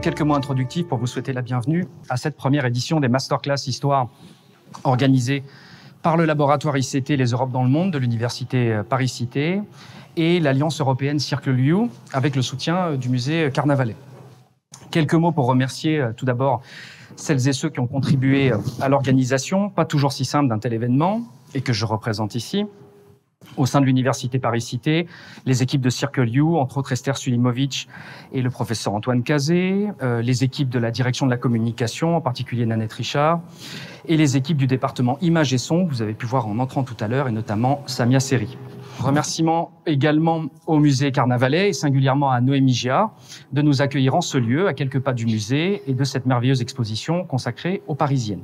quelques mots introductifs pour vous souhaiter la bienvenue à cette première édition des Masterclass Histoire organisée par le laboratoire ICT Les Europes dans le Monde de l'Université Paris-Cité et l'Alliance européenne Circle U avec le soutien du musée Carnavalet. Quelques mots pour remercier tout d'abord celles et ceux qui ont contribué à l'organisation, pas toujours si simple d'un tel événement, et que je représente ici. Au sein de l'Université Paris-Cité, les équipes de Circle U, entre autres Esther Sulimovic et le professeur Antoine Cazé, les équipes de la direction de la communication, en particulier Nanette Richard, et les équipes du département Images et Son, que vous avez pu voir en entrant tout à l'heure, et notamment Samia Seri. Remerciements également au musée Carnavalet et singulièrement à Noémie Gia de nous accueillir en ce lieu, à quelques pas du musée, et de cette merveilleuse exposition consacrée aux Parisiennes.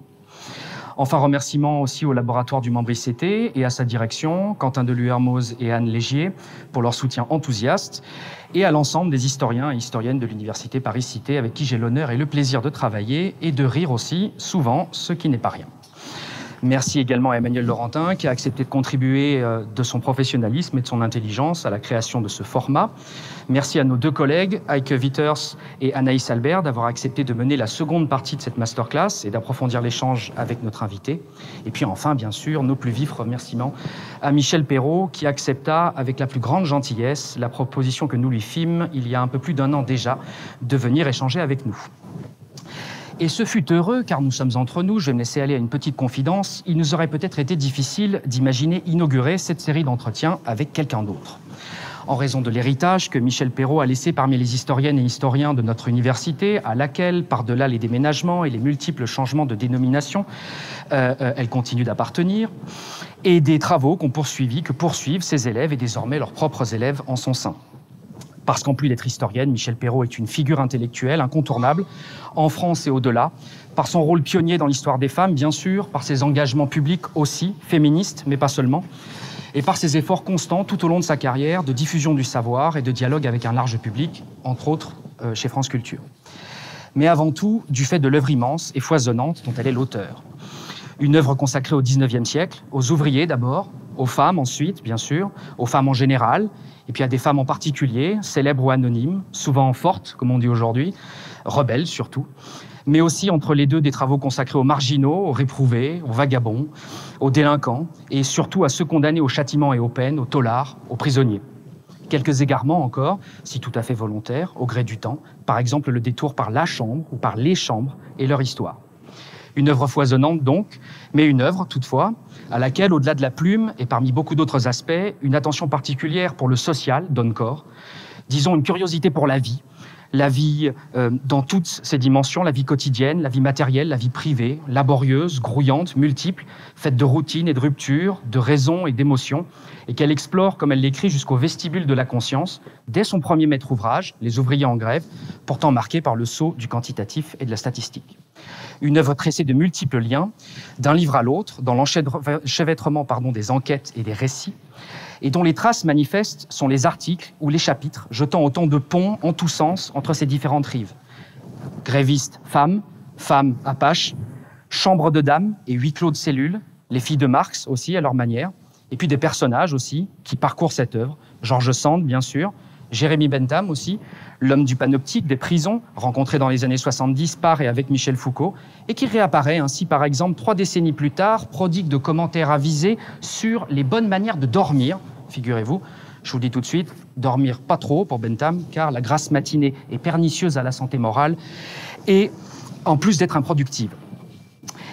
Enfin, remerciements aussi au laboratoire du membre ICT et à sa direction, Quentin Deluhermoz et Anne Légier, pour leur soutien enthousiaste, et à l'ensemble des historiens et historiennes de l'Université Paris-Cité, avec qui j'ai l'honneur et le plaisir de travailler et de rire aussi, souvent, ce qui n'est pas rien. Merci également à Emmanuel Laurentin, qui a accepté de contribuer de son professionnalisme et de son intelligence à la création de ce format. Merci à nos deux collègues, Heike Witters et Anaïs Albert, d'avoir accepté de mener la seconde partie de cette masterclass et d'approfondir l'échange avec notre invité. Et puis enfin, bien sûr, nos plus vifs remerciements à Michel Perrault, qui accepta avec la plus grande gentillesse la proposition que nous lui fîmes, il y a un peu plus d'un an déjà, de venir échanger avec nous. Et ce fut heureux, car nous sommes entre nous, je vais me laisser aller à une petite confidence, il nous aurait peut-être été difficile d'imaginer inaugurer cette série d'entretiens avec quelqu'un d'autre. En raison de l'héritage que Michel Perrault a laissé parmi les historiennes et historiens de notre université, à laquelle, par-delà les déménagements et les multiples changements de dénomination, elle continue d'appartenir, et des travaux que poursuivent ses élèves et désormais leurs propres élèves en son sein. Parce qu'en plus d'être historienne, Michel Perrault est une figure intellectuelle incontournable, en France et au-delà, par son rôle pionnier dans l'histoire des femmes, bien sûr, par ses engagements publics aussi, féministes, mais pas seulement, et par ses efforts constants tout au long de sa carrière de diffusion du savoir et de dialogue avec un large public, entre autres chez France Culture. Mais avant tout, du fait de l'œuvre immense et foisonnante dont elle est l'auteur. Une œuvre consacrée au XIXe siècle, aux ouvriers d'abord, aux femmes ensuite, bien sûr, aux femmes en général, et puis à des femmes en particulier, célèbres ou anonymes, souvent fortes, comme on dit aujourd'hui, rebelles surtout, mais aussi entre les deux des travaux consacrés aux marginaux, aux réprouvés, aux vagabonds, aux délinquants, et surtout à ceux condamnés au châtiment et aux peines, aux taulards, aux prisonniers. Quelques égarements encore, si tout à fait volontaires, au gré du temps, par exemple le détour par la chambre ou par les chambres et leur histoire. Une œuvre foisonnante donc, mais une œuvre toutefois, à laquelle, au-delà de la plume et parmi beaucoup d'autres aspects, une attention particulière pour le social donne corps, disons une curiosité pour la vie dans toutes ses dimensions, la vie quotidienne, la vie matérielle, la vie privée, laborieuse, grouillante, multiple, faite de routines et de ruptures, de raisons et d'émotions, et qu'elle explore, comme elle l'écrit, jusqu'au vestibule de la conscience, dès son premier maître ouvrage, Les ouvriers en grève, pourtant marqué par le sceau du quantitatif et de la statistique. Une œuvre tressée de multiples liens, d'un livre à l'autre, dans l'enchevêtrement des enquêtes et des récits, et dont les traces manifestes sont les articles ou les chapitres, jetant autant de ponts en tous sens entre ces différentes rives. Grévistes, femmes apaches, chambres de dames et huis clos de cellules, les filles de Marx aussi à leur manière, et puis des personnages aussi qui parcourent cette œuvre. George Sand, bien sûr, Jérémy Bentham aussi, l'homme du panoptique des prisons, rencontré dans les années 70 par et avec Michel Foucault, et qui réapparaît ainsi, par exemple, 3 décennies plus tard, prodigue de commentaires avisés sur les bonnes manières de dormir, figurez-vous. Je vous le dis tout de suite, dormir pas trop pour Bentham, car la grasse matinée est pernicieuse à la santé morale, et en plus d'être improductive.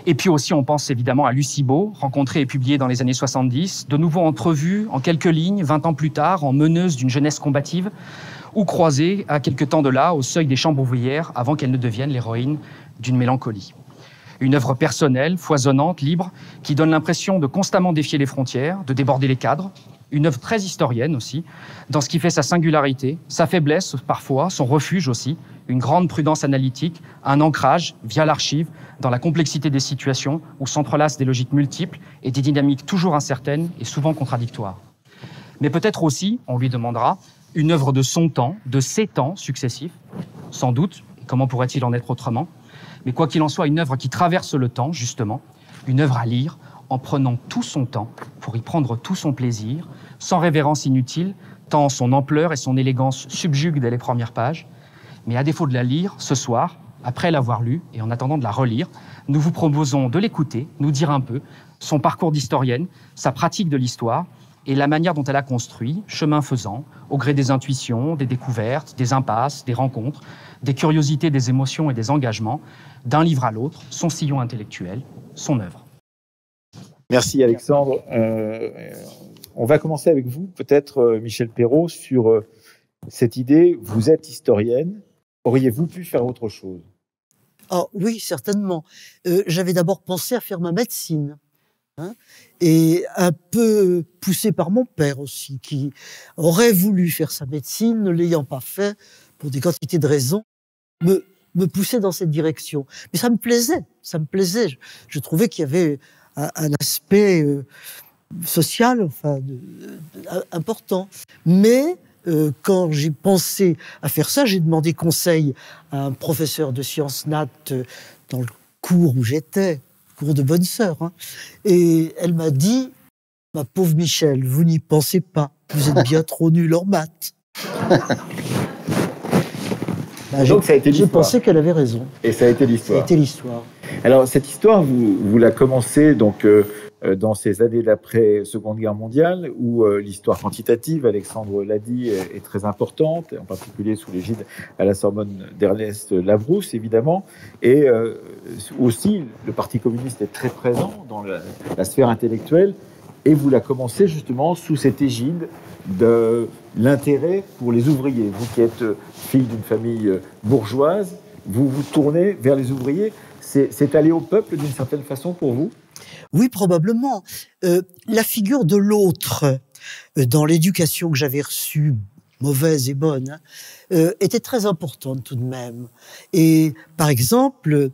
Et puis aussi, on pense évidemment à Lucie Beau, rencontrée et publiée dans les années 70, de nouveau entrevue en quelques lignes, 20 ans plus tard, en meneuse d'une jeunesse combative, ou croisée à quelque temps de là, au seuil des chambres ouvrières, avant qu'elle ne devienne l'héroïne d'une mélancolie. Une œuvre personnelle, foisonnante, libre, qui donne l'impression de constamment défier les frontières, de déborder les cadres. Une œuvre très historienne aussi, dans ce qui fait sa singularité, sa faiblesse parfois, son refuge aussi, une grande prudence analytique, un ancrage via l'archive dans la complexité des situations où s'entrelacent des logiques multiples et des dynamiques toujours incertaines et souvent contradictoires. Mais peut-être aussi, on lui demandera, une œuvre de son temps, de ses temps successifs, sans doute, comment pourrait-il en être autrement, mais quoi qu'il en soit, une œuvre qui traverse le temps, justement, une œuvre à lire en prenant tout son temps pour y prendre tout son plaisir, sans révérence inutile, tant son ampleur et son élégance subjuguent dès les premières pages, Mais à défaut de la lire, ce soir, après l'avoir lue et en attendant de la relire, nous vous proposons de l'écouter, nous dire un peu son parcours d'historienne, sa pratique de l'histoire et la manière dont elle a construit, chemin faisant, au gré des intuitions, des découvertes, des impasses, des rencontres, des curiosités, des émotions et des engagements, d'un livre à l'autre, son sillon intellectuel, son œuvre. Merci Alexandre. On va commencer avec vous, peut-être Michel Perrault, sur cette idée. Vous êtes historienne, auriez-vous pu faire autre chose? Oh, oui, certainement. J'avais d'abord pensé à faire ma médecine. Et un peu poussé par mon père aussi, qui aurait voulu faire sa médecine, ne l'ayant pas fait, pour des quantités de raisons, me poussait dans cette direction. Mais ça me plaisait. Je trouvais qu'il y avait un aspect social, enfin, important. Mais quand j'ai pensé à faire ça, j'ai demandé conseil à un professeur de sciences nat dans le cours où j'étais, cours de bonne sœur, et elle m'a dit: ma pauvre Michel, vous n'y pensez pas, vous êtes bien trop nul en maths. Donc ça a été l'histoire. J'ai pensé qu'elle avait raison. Et ça a été l'histoire. Ça a été l'histoire. Alors cette histoire, vous la commencez donc dans ces années d'après Seconde Guerre mondiale, où l'histoire quantitative, Alexandre l'a dit, est très importante, en particulier sous l'égide à la Sorbonne d'Ernest Labrousse, évidemment. Et aussi, le Parti communiste est très présent dans la sphère intellectuelle. Et vous la commencez justement sous cette égide de l'intérêt pour les ouvriers. Vous qui êtes fille d'une famille bourgeoise, vous vous tournez vers les ouvriers. C'est aller au peuple d'une certaine façon pour vous? Oui, probablement. La figure de l'autre dans l'éducation que j'avais reçue, mauvaise et bonne, était très importante tout de même. Et par exemple,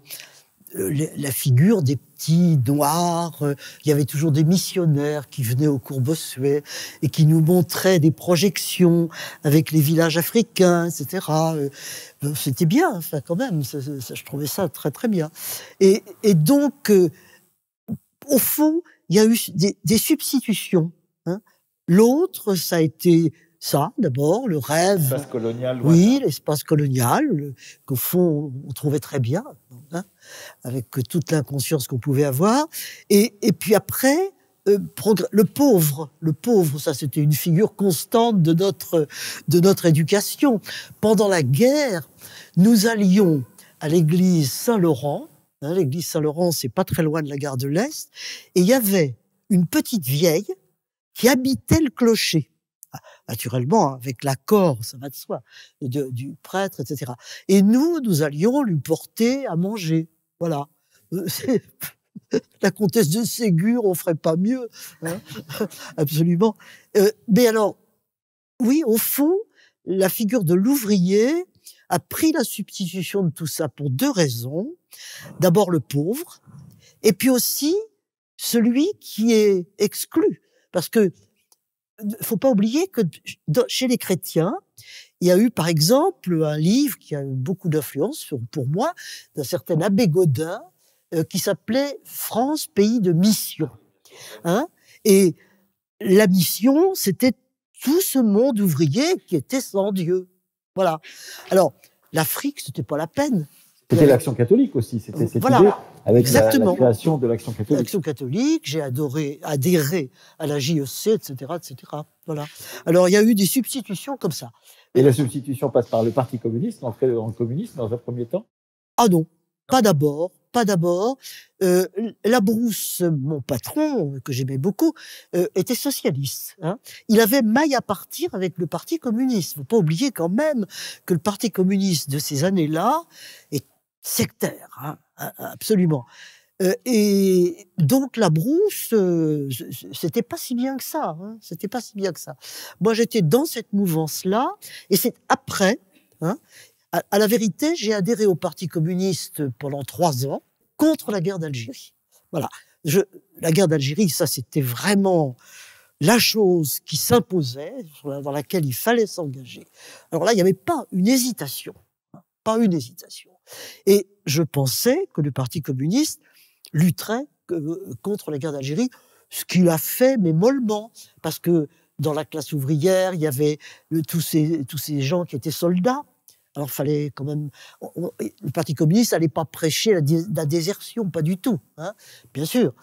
la figure des petits noirs, il y avait toujours des missionnaires qui venaient au cours Bossuet et qui nous montraient des projections avec les villages africains, etc. C'était bien, enfin, quand même, je trouvais ça très très bien. Et donc, au fond, il y a eu des substitutions. L'autre, ça a été ça, d'abord, le rêve. L'espace colonial. Oui, l'espace colonial, qu'au fond, on trouvait très bien, avec toute l'inconscience qu'on pouvait avoir. Et puis après, le pauvre, ça c'était une figure constante de notre éducation. Pendant la guerre, nous allions à l'église Saint-Laurent. L'église Saint-Laurent, c'est pas très loin de la gare de l'Est. Et il y avait une petite vieille qui habitait le clocher. Naturellement, avec l'accord, ça va de soi, du prêtre, etc. Et nous allions lui porter à manger. Voilà. La comtesse de Ségur, on ferait pas mieux. Absolument. Mais alors, oui, au fond, la figure de l'ouvrier a pris la substitution de tout ça pour deux raisons. D'abord, le pauvre, et puis aussi celui qui est exclu. Parce que faut pas oublier que chez les chrétiens, il y a eu par exemple un livre qui a eu beaucoup d'influence pour moi, d'un certain abbé Gaudin, qui s'appelait France, pays de mission. Et la mission, c'était tout ce monde ouvrier qui était sans Dieu. Voilà. Alors, l'Afrique, c'était pas la peine. C'était l'Action catholique aussi, c'était cette idée avec la création de l'Action catholique. L'Action catholique, j'ai adhéré à la JEC, etc., etc. Voilà. Alors, il y a eu des substitutions comme ça. Et la substitution passe par le Parti communiste, entrer dans le communisme dans un premier temps? Ah non, pas d'abord. Labrousse, mon patron, que j'aimais beaucoup, était socialiste. Il avait maille à partir avec le Parti communiste. Faut pas oublier quand même que le Parti communiste de ces années-là est sectaire, absolument. Et donc Labrousse, c'était pas si bien que ça. C'était pas si bien que ça. Moi, j'étais dans cette mouvance-là, et c'est après. À la vérité, j'ai adhéré au Parti communiste pendant 3 ans contre la guerre d'Algérie. Voilà. La guerre d'Algérie, ça, c'était vraiment la chose qui s'imposait, dans laquelle il fallait s'engager. Alors là, il n'y avait pas une hésitation. Pas une hésitation. Et je pensais que le Parti communiste lutterait contre la guerre d'Algérie, ce qu'il a fait, mais mollement. Parce que dans la classe ouvrière, il y avait tous ces gens qui étaient soldats. Alors, fallait quand même. Le Parti communiste n'allait pas prêcher la désertion, pas du tout, hein, bien sûr.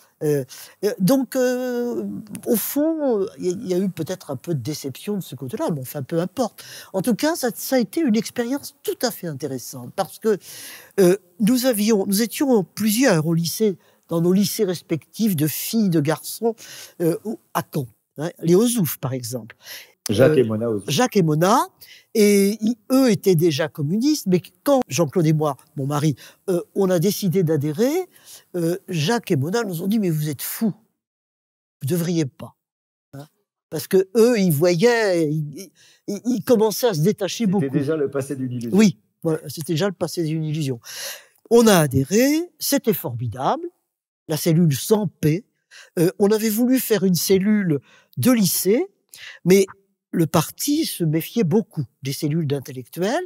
Donc, au fond, il y a eu peut-être un peu de déception de ce côté-là, mais enfin, peu importe. En tout cas, ça a été une expérience tout à fait intéressante, parce que nous étions plusieurs au lycée, dans nos lycées respectifs de filles, de garçons, à Caen, hein, les Ozouf, par exemple. Jacques et Mona aussi. Jacques et Mona, et eux étaient déjà communistes, mais quand Jean-Claude et moi, mon mari, on a décidé d'adhérer, Jacques et Mona nous ont dit « mais vous êtes fous, vous ne devriez pas hein ». Parce que eux, ils voyaient, ils commençaient à se détacher beaucoup. C'était déjà le passé d'une illusion. Oui, voilà, c'était déjà le passé d'une illusion. On a adhéré, c'était formidable, la cellule sans paix. On avait voulu faire une cellule de lycée, mais le parti se méfiait beaucoup des cellules d'intellectuels,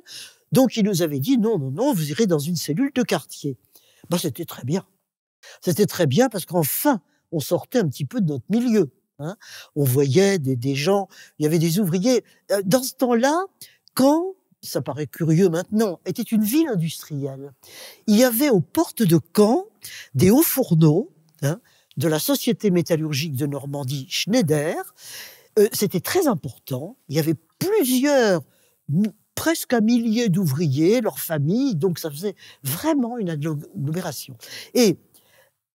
donc il nous avait dit non, vous irez dans une cellule de quartier. Ben, c'était très bien. C'était très bien parce qu'enfin, on sortait un petit peu de notre milieu. Hein. On voyait des gens, il y avait des ouvriers. Dans ce temps-là, Caen, ça paraît curieux maintenant, était une ville industrielle. Il y avait aux portes de Caen des hauts fourneaux hein, de la Société métallurgique de Normandie Schneider. C'était très important. Il y avait presque un millier d'ouvriers, leurs familles, donc ça faisait vraiment une agglomération. Et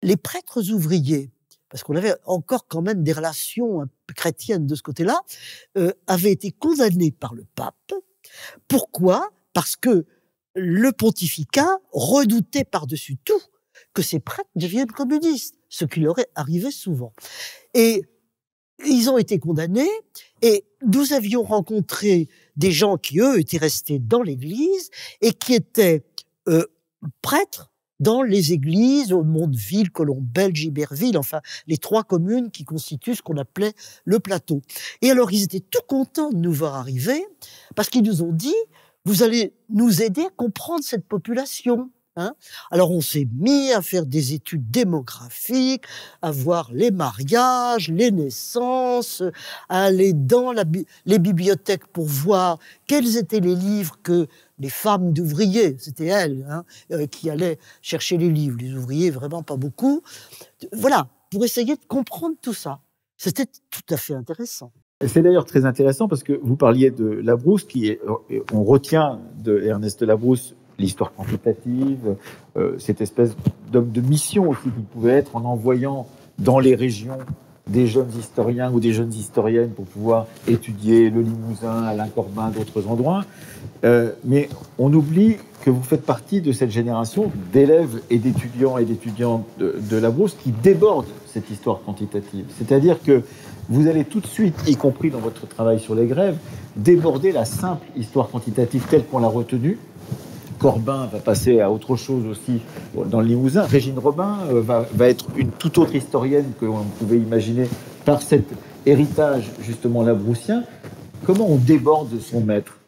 les prêtres ouvriers, parce qu'on avait encore quand même des relations un peu chrétiennes de ce côté-là, avaient été condamnés par le pape. Pourquoi ? Parce que le pontificat redoutait par-dessus tout que ces prêtres deviennent communistes, ce qui leur est arrivé souvent. Et ils ont été condamnés et nous avions rencontré des gens qui, eux, étaient restés dans l'église et qui étaient prêtres dans les églises au Mondeville, Colombelle, Giberville, enfin les 3 communes qui constituent ce qu'on appelait le plateau. Et alors ils étaient tout contents de nous voir arriver parce qu'ils nous ont dit « vous allez nous aider à comprendre cette population ». Hein. Alors on s'est mis à faire des études démographiques, à voir les mariages, les naissances, à aller dans les bibliothèques pour voir quels étaient les livres que les femmes d'ouvriers, c'était elles hein, qui allaient chercher les livres, les ouvriers vraiment pas beaucoup. Voilà, pour essayer de comprendre tout ça. C'était tout à fait intéressant. C'est d'ailleurs très intéressant parce que vous parliez de Labrousse, on retient de Ernest Labrousse l'histoire quantitative, cette espèce d'homme de mission aussi qu'il pouvait être en envoyant dans les régions des jeunes historiens ou des jeunes historiennes pour pouvoir étudier le Limousin, Alain Corbin, d'autres endroits. Mais on oublie que vous faites partie de cette génération d'élèves et d'étudiants et d'étudiantes de Labrousse qui débordent cette histoire quantitative. C'est-à-dire que vous allez tout de suite, y compris dans votre travail sur les grèves, déborder la simple histoire quantitative telle qu'on l'a retenue. Corbin va passer à autre chose aussi dans le Limousin. Régine Robin va être une toute autre historienne que l'on pouvait imaginer par cet héritage justement labroussien. Comment on déborde son maître ?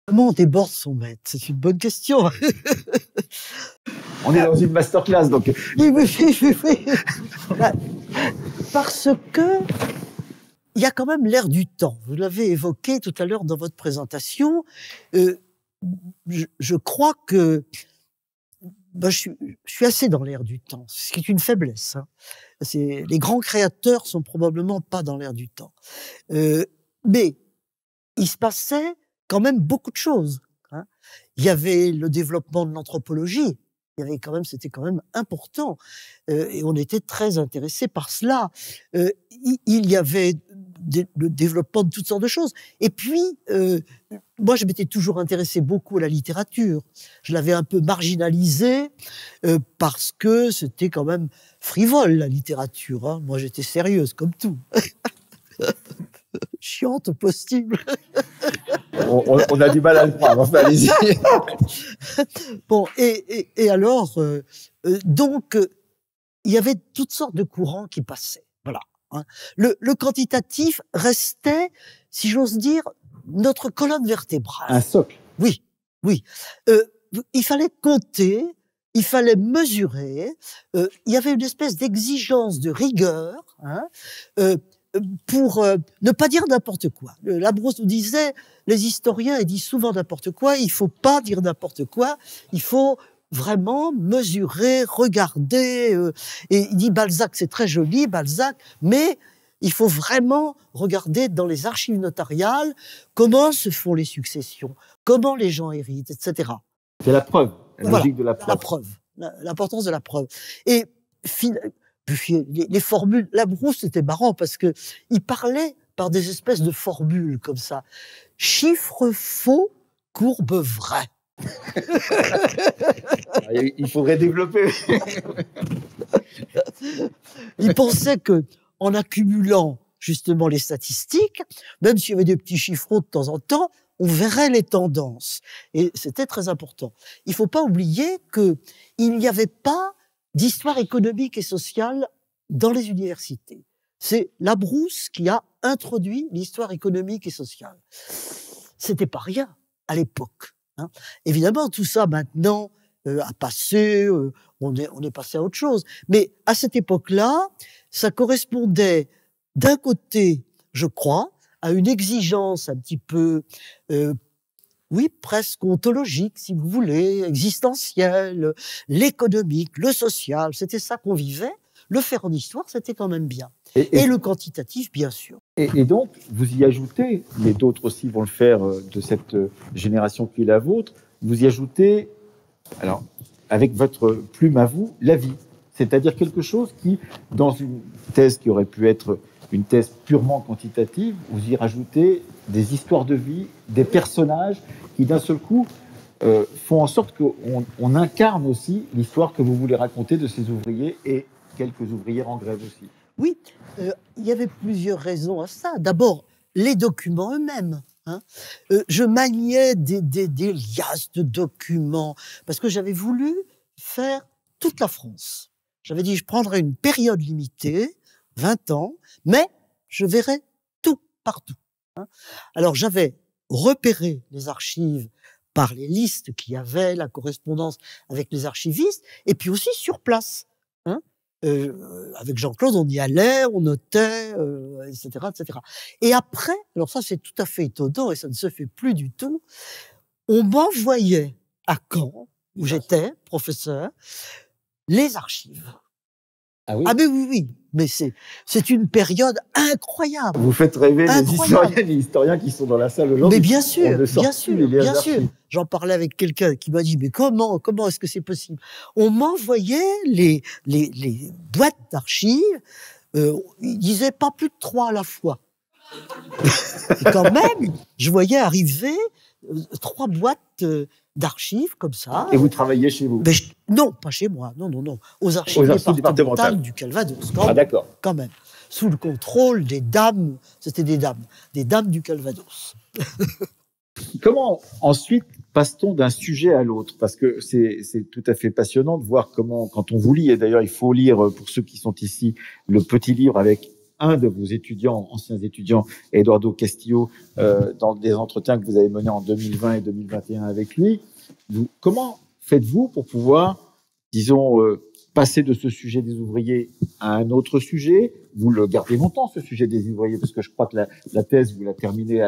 Comment on déborde son maître ? C'est une bonne question. On est dans une masterclass, donc... Oui. Parce que il y a quand même l'air du temps. Vous l'avez évoqué tout à l'heure dans votre présentation. Je crois que je suis assez dans l'air du temps, ce qui est une faiblesse. Hein. Les grands créateurs sont probablement pas dans l'air du temps. Mais il se passait quand même beaucoup de choses. Hein. Il y avait le développement de l'anthropologie. C'était quand même important. Et on était très intéressés par cela. Il y avait le développement de toutes sortes de choses. Et puis, moi, je m'étais toujours intéressé beaucoup à la littérature. Je l'avais un peu marginalisée parce que c'était quand même frivole, la littérature. Hein. Moi, j'étais sérieuse, comme tout. Chiante au possible. On a du mal à le prendre, enfin, allez-y. Bon, et alors, donc, il y avait toutes sortes de courants qui passaient. Voilà. Hein. Le quantitatif restait, si j'ose dire, notre colonne vertébrale. Un socle. Oui. Il fallait compter, il fallait mesurer, il y avait une espèce d'exigence de rigueur. Hein. pour ne pas dire n'importe quoi. Labrousse nous disait, les historiens ils disent souvent n'importe quoi, il faut pas dire n'importe quoi, il faut vraiment mesurer, regarder. Et il dit Balzac, c'est très joli, Balzac, mais il faut vraiment regarder dans les archives notariales comment se font les successions, comment les gens héritent, etc. C'est la preuve, la Voilà, logique de la preuve. la preuve, l'importance de la preuve. Et puis, les formules, Labrousse, c'était marrant parce que il parlait par des espèces de formules comme ça. Chiffre faux, courbe vraie. Il faudrait développer. Il pensait que, en accumulant justement les statistiques, même s'il y avait des petits chiffrons de temps en temps, on verrait les tendances. Et c'était très important. Il ne faut pas oublier qu'il n'y avait pas d'histoire économique et sociale dans les universités. C'est Labrousse qui a introduit l'histoire économique et sociale. C'était pas rien à l'époque. Hein. Évidemment, tout ça maintenant a passé, on est passé à autre chose. Mais à cette époque-là, ça correspondait d'un côté, je crois, à une exigence un petit peu, oui, presque ontologique, si vous voulez, existentielle, l'économique, le social, c'était ça qu'on vivait. Le faire en histoire, c'était quand même bien. Et le quantitatif, bien sûr. Et donc, vous y ajoutez, mais d'autres aussi vont le faire de cette génération qui est la vôtre, vous y ajoutez, alors, avec votre plume à vous, la vie. C'est-à-dire quelque chose qui, dans une thèse qui aurait pu être une thèse purement quantitative, vous y rajoutez des histoires de vie, des personnages qui, d'un seul coup, font en sorte qu'on incarne aussi l'histoire que vous voulez raconter de ces ouvriers et quelques ouvriers en grève aussi. Oui, il y avait plusieurs raisons à ça. D'abord, les documents eux-mêmes. Hein. Je maniais des liasses de documents parce que j'avais voulu faire toute la France. J'avais dit, je prendrais une période limitée, 20 ans, mais je verrai tout, partout. Hein. Alors, j'avais repéré les archives par les listes qu'il y avait, la correspondance avec les archivistes, et puis aussi sur place. Hein. Avec Jean-Claude, on y allait, on notait, etc., etc. Et après, alors ça c'est tout à fait étonnant et ça ne se fait plus du tout, on m'envoyait à Caen, où j'étais professeur, les archives. Ah oui. Ah mais oui, mais c'est une période incroyable. Vous faites rêver les historiens qui sont dans la salle aujourd'hui. Mais bien sûr, bien sûr. J'en parlais avec quelqu'un qui m'a dit, mais comment est-ce que c'est possible? On m'envoyait les boîtes d'archives, ils disaient pas plus de 3 à la fois. Et quand même, je voyais arriver 3 boîtes d'archives comme ça. Et vous travaillez chez vous? Non, pas chez moi. Non. Aux archives départementales du Calvados. D'accord. Quand même. Sous le contrôle des dames. C'était des dames du Calvados. Comment ensuite passe-t-on d'un sujet à l'autre? Parce que c'est tout à fait passionnant de voir comment, quand on vous lit, et d'ailleurs il faut lire, pour ceux qui sont ici, le petit livre avec un de vos étudiants, anciens étudiants, Eduardo Castillo, dans des entretiens que vous avez menés en 2020 et 2021 avec lui. Comment faites-vous pour pouvoir, disons, passer de ce sujet des ouvriers à un autre sujet? Vous le gardez longtemps, ce sujet des ouvriers, parce que je crois que la thèse, vous la terminez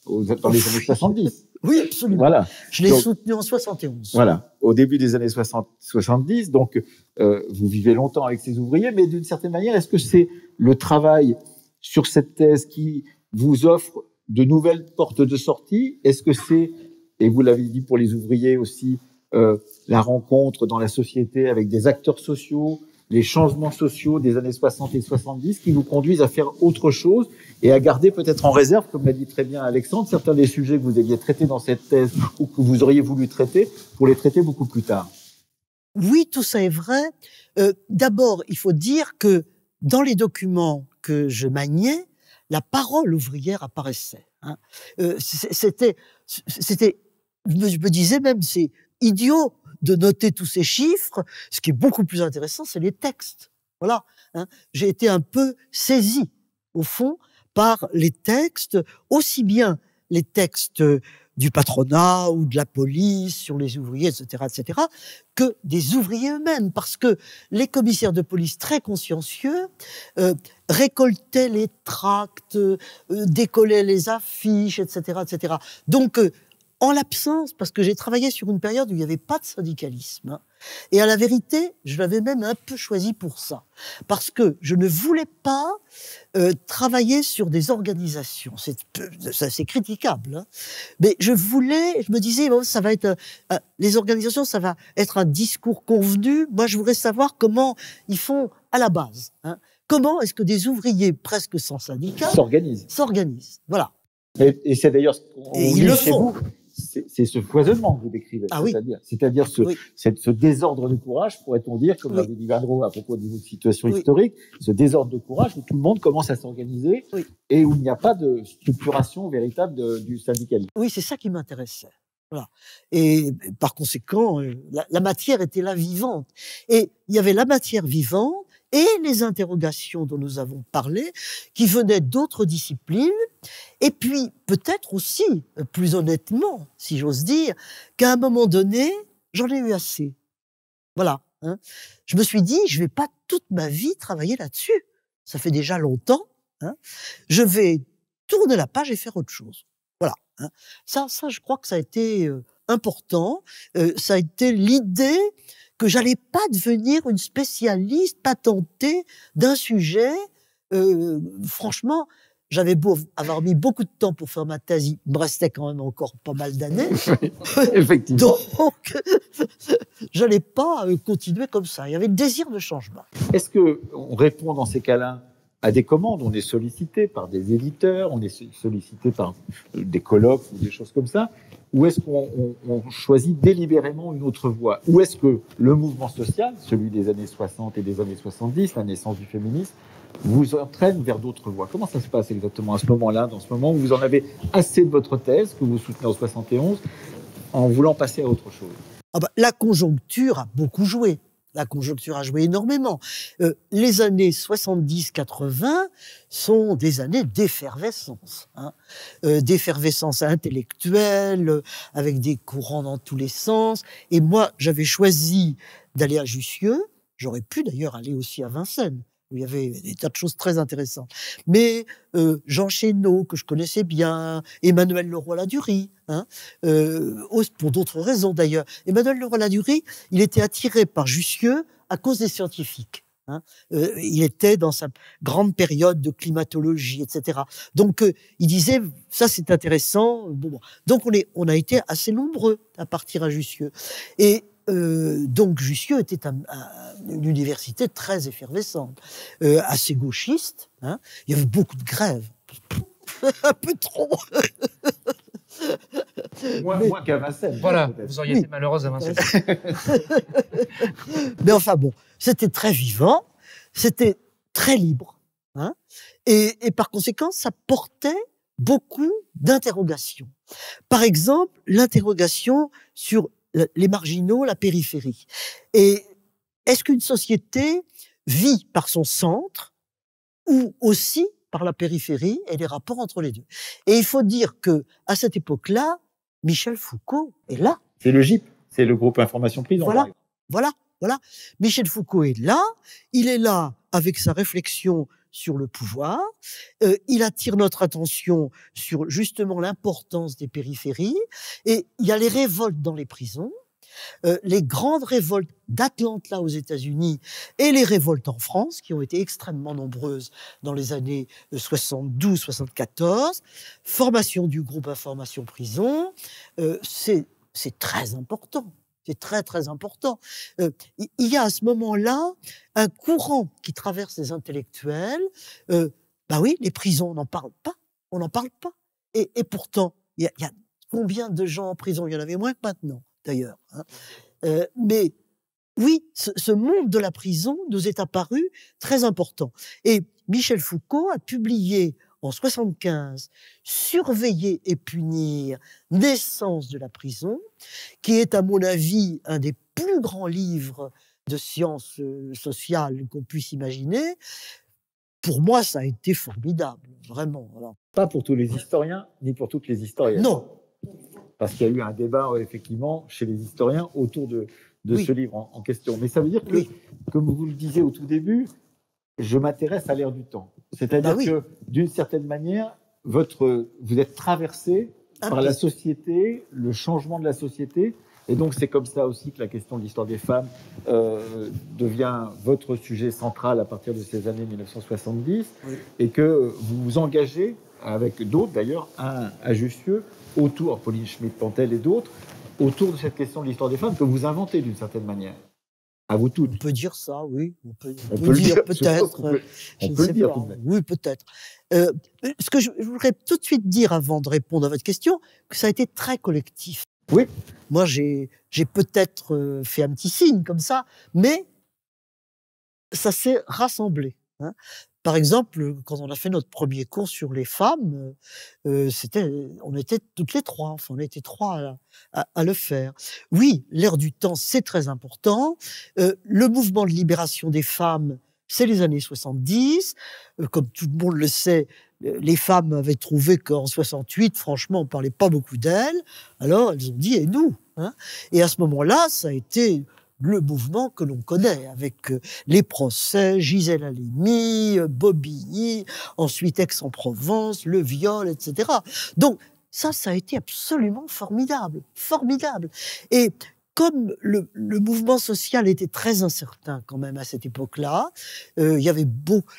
dans les années 70. Oui, absolument. Voilà. Je l'ai soutenu en 71. Voilà, au début des années 70. Donc, vous vivez longtemps avec ces ouvriers, mais d'une certaine manière, est-ce que c'est le travail sur cette thèse qui vous offre de nouvelles portes de sortie? Est-ce que c'est, et vous l'avez dit pour les ouvriers aussi, la rencontre dans la société avec des acteurs sociaux, les changements sociaux des années 60 et 70 qui vous conduisent à faire autre chose et à garder peut-être en réserve, comme l'a dit très bien Alexandre, certains des sujets que vous aviez traités dans cette thèse ou que vous auriez voulu traiter pour les traiter beaucoup plus tard? Oui, tout ça est vrai. D'abord, il faut dire que dans les documents que je maniais, la parole ouvrière apparaissait. Hein. Je me disais même, c'est idiot de noter tous ces chiffres. Ce qui est beaucoup plus intéressant, c'est les textes. Voilà. Hein. J'ai été un peu saisi, au fond, par les textes, aussi bien les textes du patronat ou de la police sur les ouvriers, etc., que des ouvriers eux-mêmes, parce que les commissaires de police très consciencieux récoltaient les tracts, décollaient les affiches, etc. Donc, en l'absence, parce que j'ai travaillé sur une période où il n'y avait pas de syndicalisme, hein, et à la vérité, je l'avais même un peu choisi pour ça, parce que je ne voulais pas travailler sur des organisations. C'est critiquable, hein, mais je me disais, bon, ça va être les organisations, ça va être un discours convenu. Moi, je voudrais savoir comment ils font à la base. Hein. Comment est-ce que des ouvriers presque sans syndicat s'organisent. Voilà. Et c'est d'ailleurs ce qu'on lit chez vous. C'est ce foisonnement que vous décrivez, ah, oui. c'est-à-dire oui. ce désordre de courage, pourrait-on dire, comme l'avait dit Van Roo à propos de votre situation historique, ce désordre de courage où tout le monde commence à s'organiser et où il n'y a pas de structuration véritable du syndicalisme. Oui, c'est ça qui m'intéressait. Voilà. Et par conséquent, la matière était là vivante. Et il y avait la matière vivante et les interrogations dont nous avons parlé, qui venaient d'autres disciplines, et puis peut-être aussi, plus honnêtement, si j'ose dire, qu'à un moment donné, j'en ai eu assez. Voilà. Hein. Je me suis dit, je vais pas toute ma vie travailler là-dessus. Ça fait déjà longtemps. Hein. Je vais tourner la page et faire autre chose. Voilà. Hein. Ça, je crois que ça a été important. Ça a été l'idée que j'allais pas devenir une spécialiste patentée d'un sujet. Franchement, j'avais beau avoir mis beaucoup de temps pour faire ma thèse, il me restait quand même encore pas mal d'années. Effectivement. Donc, j'allais pas continuer comme ça. Il y avait le désir de changement. Est-ce qu'on répond dans ces cas-là à des commandes? On est sollicité par des éditeurs, on est sollicité par des colloques ou des choses comme ça. Ou est-ce qu'on choisit délibérément une autre voie? Ou est-ce que le mouvement social, celui des années 60 et des années 70, la naissance du féminisme, vous entraîne vers d'autres voies? Comment ça se passe exactement à ce moment-là, dans ce moment où vous en avez assez de votre thèse, que vous soutenez en 71, en voulant passer à autre chose? La conjoncture a beaucoup joué. La conjoncture a joué énormément. Les années 70-80 sont des années d'effervescence, hein, d'effervescence intellectuelle, avec des courants dans tous les sens. Et moi, j'avais choisi d'aller à Jussieu. J'aurais pu d'ailleurs aller aussi à Vincennes, où il y avait des tas de choses très intéressantes. Mais Jean Chénault, que je connaissais bien, Emmanuel Leroy-Ladurie, hein, pour d'autres raisons d'ailleurs. Emmanuel Leroy-Ladurie, il était attiré par Jussieu à cause des scientifiques. Hein. Il était dans sa grande période de climatologie, etc. Donc, il disait, ça c'est intéressant. Bon. Donc, on a été assez nombreux à partir à Jussieu. Et donc Jussieu était une université très effervescente, assez gauchiste. Hein. Il y avait beaucoup de grèves, un peu trop. Moins qu'à Vincennes. Voilà, vous auriez été malheureuse à Vincennes. Mais enfin bon, c'était très vivant, c'était très libre. Hein. Et par conséquent, ça portait beaucoup d'interrogations. Par exemple, l'interrogation sur les marginaux, la périphérie. Et est-ce qu'une société vit par son centre ou aussi par la périphérie et les rapports entre les deux? Et il faut dire que à cette époque-là, Michel Foucault est là. C'est le GIP, c'est le groupe Information Prison. Voilà. Michel Foucault est là. Il est là avec sa réflexion sur le pouvoir. Il attire notre attention sur justement l'importance des périphéries. Et il y a les révoltes dans les prisons, les grandes révoltes d'Atlanta aux États-Unis et les révoltes en France, qui ont été extrêmement nombreuses dans les années 72-74. Formation du groupe Information Prison, c'est très important. C'est très, très important. Il y a à ce moment-là un courant qui traverse les intellectuels. Oui, les prisons, on n'en parle pas. On n'en parle pas. Et pourtant, il y a combien de gens en prison? Il y en avait moins que maintenant, d'ailleurs. Hein. Mais oui, ce monde de la prison nous est apparu très important. Et Michel Foucault a publié en 75, Surveiller et punir, naissance de la prison, qui est à mon avis un des plus grands livres de sciences sociales qu'on puisse imaginer. Pour moi, ça a été formidable, vraiment. Voilà. Pas pour tous les historiens, ni pour toutes les historiennes. Non. parce qu'il y a eu un débat, effectivement, chez les historiens autour de Oui. ce livre en question. Mais ça veut dire que, Oui. comme vous le disiez au tout début, je m'intéresse à l'ère du temps. C'est-à-dire Bah oui. que, d'une certaine manière, vous êtes traversé Un par peu. la société, le changement de la société. Et donc, c'est comme ça aussi que la question de l'histoire des femmes devient votre sujet central à partir de ces années 1970, Oui. et que vous vous engagez, avec d'autres d'ailleurs, à Jussieu, autour, Pauline Schmitt-Pantel et d'autres, autour de cette question de l'histoire des femmes que vous inventez d'une certaine manière. À vous toutes. On peut dire ça, oui. On peut le dire, dire, peut-être. on Je peut ne sais le dire pas. tout de même. Oui, peut-être. Ce que je voudrais tout de suite dire avant de répondre à votre question, que ça a été très collectif. Oui. Moi, j'ai peut-être fait un petit signe comme ça, mais ça s'est rassemblé. Hein. Par exemple, quand on a fait notre premier cours sur les femmes, on était toutes les trois, enfin, on était trois à le faire. Oui, l'ère du temps, c'est très important. Le mouvement de libération des femmes, c'est les années 70. Comme tout le monde le sait, les femmes avaient trouvé qu'en 68, franchement, on parlait pas beaucoup d'elles. Alors, elles ont dit, et nous, hein. Et à ce moment-là, ça a été le mouvement que l'on connaît, avec les procès, Gisèle Halimi, Bobigny, ensuite Aix-en-Provence, le viol, etc. Donc, ça a été absolument formidable, formidable. Et comme le mouvement social était très incertain quand même à cette époque-là, il y avait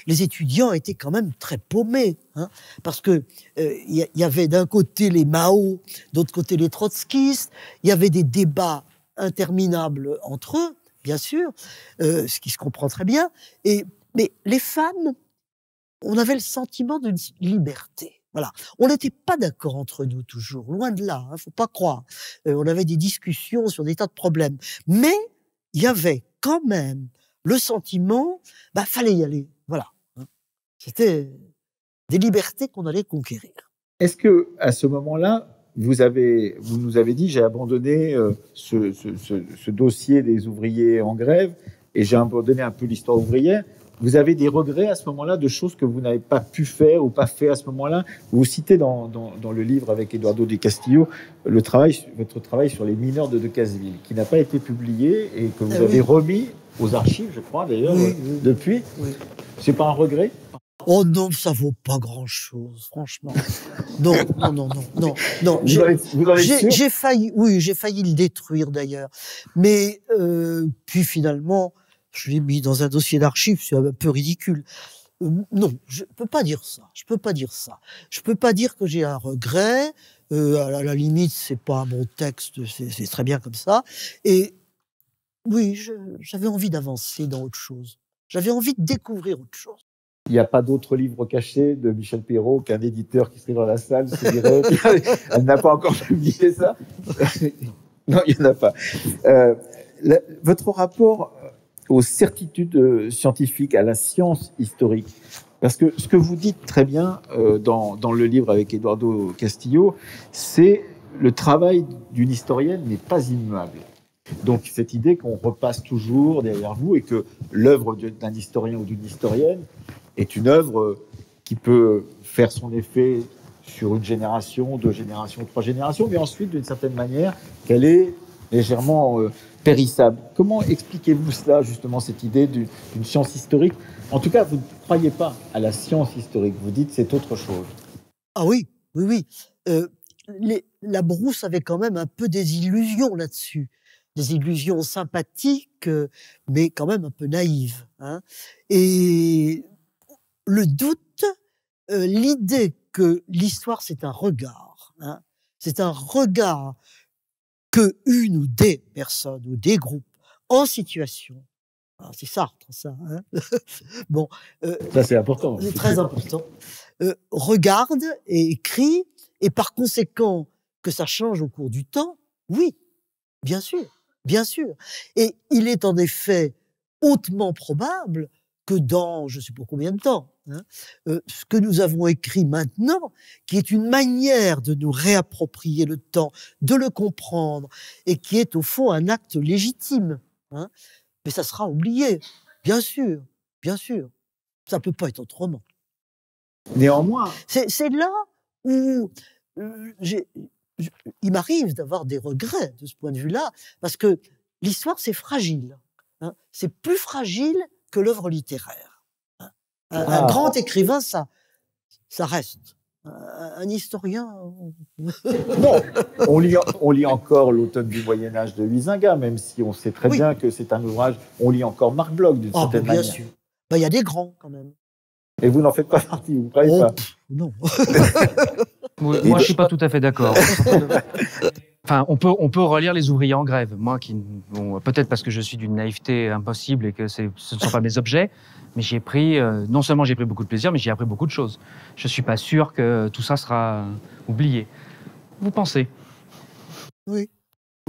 les étudiants étaient quand même très paumés, hein, parce que il y avait d'un côté les Mao, d'autre côté les trotskistes, il y avait des débats interminables entre eux, bien sûr, ce qui se comprend très bien. Mais les femmes, on avait le sentiment d'une liberté. Voilà. On n'était pas d'accord entre nous toujours, loin de là, faut pas croire. On avait des discussions sur des tas de problèmes. Mais il y avait quand même le sentiment, fallait y aller. Voilà. C'était des libertés qu'on allait conquérir. Est-ce que à ce moment-là, vous nous avez dit, j'ai abandonné ce dossier des ouvriers en grève et j'ai abandonné un peu l'histoire ouvrière. Vous avez des regrets à ce moment-là de choses que vous n'avez pas pu faire ou pas fait à ce moment-là? Vous citez dans le livre avec Eduardo de Castillo votre travail sur les mineurs de Decazeville, qui n'a pas été publié et que vous avez remis aux archives, je crois d'ailleurs, depuis. Oui. C'est pas un regret? Oh non, ça vaut pas grand-chose, franchement. Non. J'ai failli le détruire d'ailleurs. Mais puis finalement, je l'ai mis dans un dossier d'archives, c'est un peu ridicule. Non, je peux pas dire ça. Je peux pas dire que j'ai un regret. À la limite, c'est pas un bon texte, c'est très bien comme ça. Et oui, j'avais envie d'avancer dans autre chose. J'avais envie de découvrir autre chose. Il n'y a pas d'autres livres cachés de Michel Perrault qu'un éditeur qui serait dans la salle se dirait elle n'a pas encore publié ça. Non, il n'y en a pas. Votre rapport aux certitudes scientifiques, à la science historique, parce que ce que vous dites très bien dans le livre avec Eduardo Castillo, c'est le travail d'une historienne n'est pas immuable. Donc cette idée qu'on repasse toujours derrière vous et que l'œuvre d'un historien ou d'une historienne est une œuvre qui peut faire son effet sur une génération, 2 générations, 3 générations, mais ensuite, d'une certaine manière, qu'elle est légèrement périssable. Comment expliquez-vous cela, justement, cette idée d'une science historique? En tout cas, vous ne croyez pas à la science historique, vous dites c'est autre chose. Ah oui. La Brousse avait quand même un peu des illusions là-dessus. Des illusions sympathiques, mais quand même un peu naïves. Hein. Et le doute, l'idée que l'histoire, c'est un regard. Hein. C'est un regard que une ou des personnes ou des groupes en situation, c'est Sartre, ça. Hein. Bon, ça c'est important. C'est très important. Regarde et écrit, et par conséquent que ça change au cours du temps. Oui, bien sûr. Et il est en effet hautement probable que dans, je ne sais pas combien de temps, hein, ce que nous avons écrit maintenant, qui est une manière de nous réapproprier le temps, de le comprendre, et qui est au fond un acte légitime, hein, mais ça sera oublié, bien sûr. Ça peut pas être autrement. Néanmoins, c'est là où il m'arrive d'avoir des regrets de ce point de vue-là, parce que l'histoire, c'est fragile. Hein. C'est plus fragile que l'œuvre littéraire. Hein. Un grand écrivain, ça reste. Un historien... Non, on lit encore l'Automne du Moyen-Âge de Huizinga, même si on sait très bien que c'est un ouvrage... On lit encore Marc Bloch, d'une certaine manière. Bien sûr. Il y a des grands, quand même. Et vous n'en faites pas partie, vous ne croyez pas? Non. Moi, je ne suis pas tout à fait d'accord. Enfin, on peut relire Les Ouvriers en grève. Moi, peut-être parce que je suis d'une naïveté impossible et que ce ne sont pas mes objets, mais j'ai pris, non seulement j'ai pris beaucoup de plaisir, mais j'ai appris beaucoup de choses. Je ne suis pas sûr que tout ça sera oublié. Vous pensez? Oui.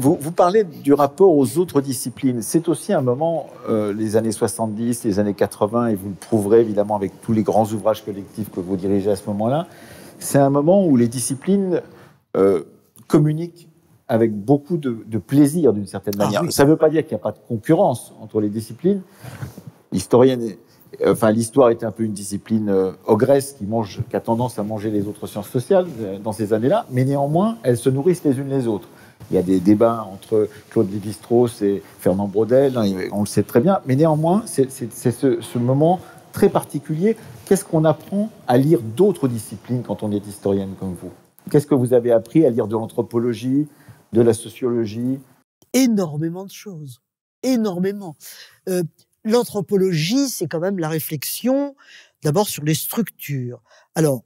Vous parlez du rapport aux autres disciplines. C'est aussi un moment, les années 70, les années 80, et vous le prouverez évidemment avec tous les grands ouvrages collectifs que vous dirigez à ce moment-là, c'est un moment où les disciplines communiquent avec beaucoup de plaisir, d'une certaine manière. Oui. Ça ne veut pas dire qu'il n'y a pas de concurrence entre les disciplines. L'histoire est un peu une discipline ogresse qui a tendance à manger les autres sciences sociales dans ces années-là, mais néanmoins, elles se nourrissent les unes les autres. Il y a des débats entre Claude Lévi-Strauss et Fernand Braudel, on le sait très bien, mais néanmoins, c'est ce moment très particulier. Qu'est-ce qu'on apprend à lire d'autres disciplines quand on est historienne comme vous? Qu'est-ce que vous avez appris à lire de l'anthropologie, de la sociologie? Énormément de choses. Énormément. L'anthropologie, c'est quand même la réflexion, d'abord sur les structures. Alors,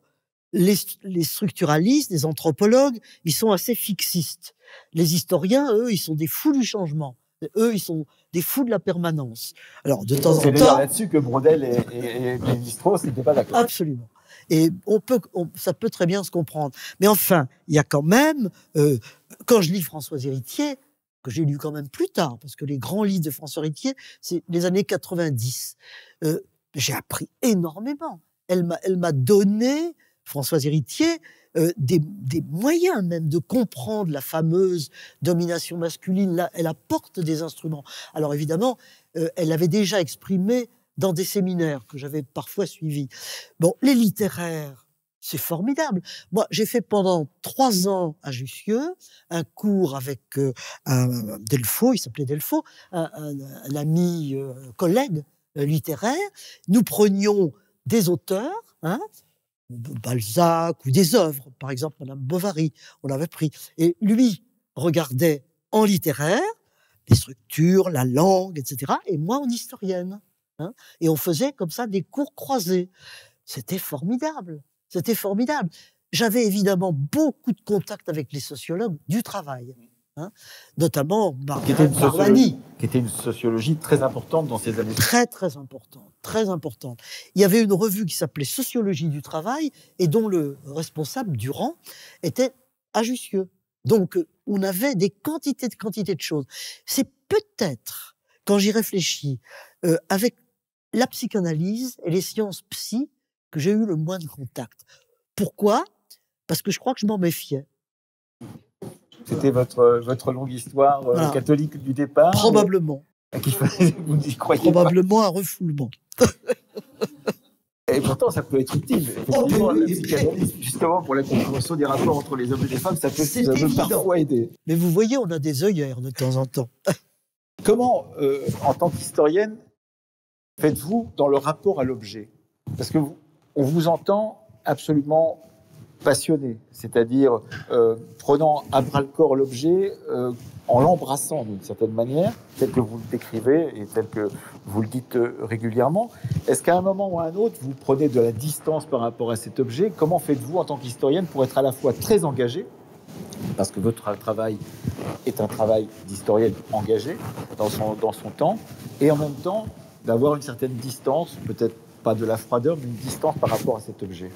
les structuralistes, les anthropologues, ils sont assez fixistes. Les historiens, eux, ils sont des fous du changement. Eux, ils sont des fous de la permanence. Alors, de temps en temps... C'est d'ailleurs là-dessus que Braudel et Lévi-Strauss n'étaient pas d'accord. Absolument. Et ça peut très bien se comprendre. Mais enfin, il y a quand même... quand je lis Françoise Héritier, que j'ai lu quand même plus tard, parce que les grands livres de François Héritier, c'est les années 90, j'ai appris énormément. Elle m'a donné, Françoise Héritier, des moyens même de comprendre la fameuse domination masculine. Là, elle apporte des instruments. Alors évidemment, elle l'avait déjà exprimé dans des séminaires que j'avais parfois suivis. Bon, les littéraires, c'est formidable. Moi, j'ai fait pendant 3 ans à Jussieu un cours avec un Delfaux, il s'appelait Delfaux, un ami collègue littéraire. Nous prenions des auteurs, Balzac ou des œuvres, par exemple Madame Bovary, on l'avait pris. Et lui regardait en littéraire les structures, la langue, etc. Et moi en historienne. Et on faisait comme ça des cours croisés. C'était formidable. C'était formidable. J'avais évidemment beaucoup de contacts avec les sociologues du travail, notamment Barbani. Qui était une sociologie très importante dans ces années. Très, très importante, très importante. Il y avait une revue qui s'appelait Sociologie du travail et dont le responsable, Durand, était à Jussieu. Donc, on avait des quantités de choses. C'est peut-être, quand j'y réfléchis, avec la psychanalyse et les sciences psy, que j'ai eu le moins de contact. Pourquoi? Parce que je crois que je m'en méfiais. C'était votre longue histoire catholique du départ? Probablement. Vous n'y croyez Probablement un refoulement. Et pourtant, ça peut être utile. Effectivement, la psychanalyse, justement, pour la compréhension des rapports entre les hommes et les femmes, ça peut parfois aider. Mais vous voyez, on a des œillères de temps en temps. Comment, en tant qu'historienne, faites-vous dans le rapport à l'objet? Parce que on vous entend absolument passionné, c'est-à-dire prenant à bras-le-corps l'objet, en l'embrassant d'une certaine manière, tel que vous le décrivez et tel que vous le dites régulièrement. Est-ce qu'à un moment ou à un autre, vous prenez de la distance par rapport à cet objet? Comment faites-vous en tant qu'historienne pour être à la fois très engagée, parce que votre travail est un travail d'historienne engagée dans son temps, et en même temps d'avoir une certaine distance, peut-être pas de la froideur, mais une distance par rapport à cet objet?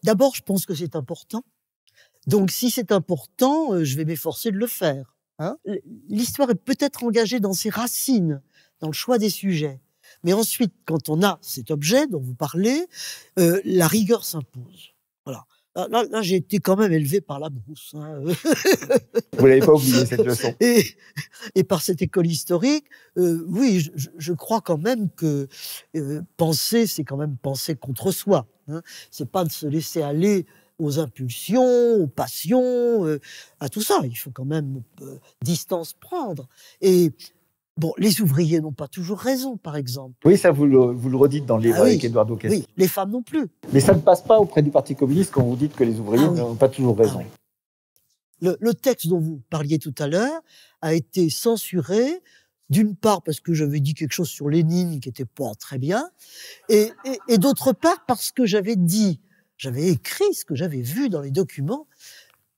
D'abord, je pense que c'est important. Donc, si c'est important, je vais m'efforcer de le faire. L'histoire est peut-être engagée dans ses racines, dans le choix des sujets. Mais ensuite, quand on a cet objet dont vous parlez, la rigueur s'impose. Voilà. Là, j'ai été quand même élevé par la brousse. Vous l'avez pas oublié, cette leçon. Et par cette école historique, oui, je crois quand même que penser, c'est quand même penser contre soi. C'est pas de se laisser aller aux impulsions, aux passions, à tout ça. Il faut quand même distance prendre. Et bon, les ouvriers n'ont pas toujours raison, par exemple. Oui, ça vous le redites dans le livre avec Eduardo Castillo. Oui, les femmes non plus. Mais ça ne passe pas auprès du Parti communiste quand vous dites que les ouvriers n'ont pas toujours raison. Le texte dont vous parliez tout à l'heure a été censuré, d'une part parce que j'avais dit quelque chose sur Lénine qui n'était pas très bien, et d'autre part parce que j'avais écrit ce que j'avais vu dans les documents,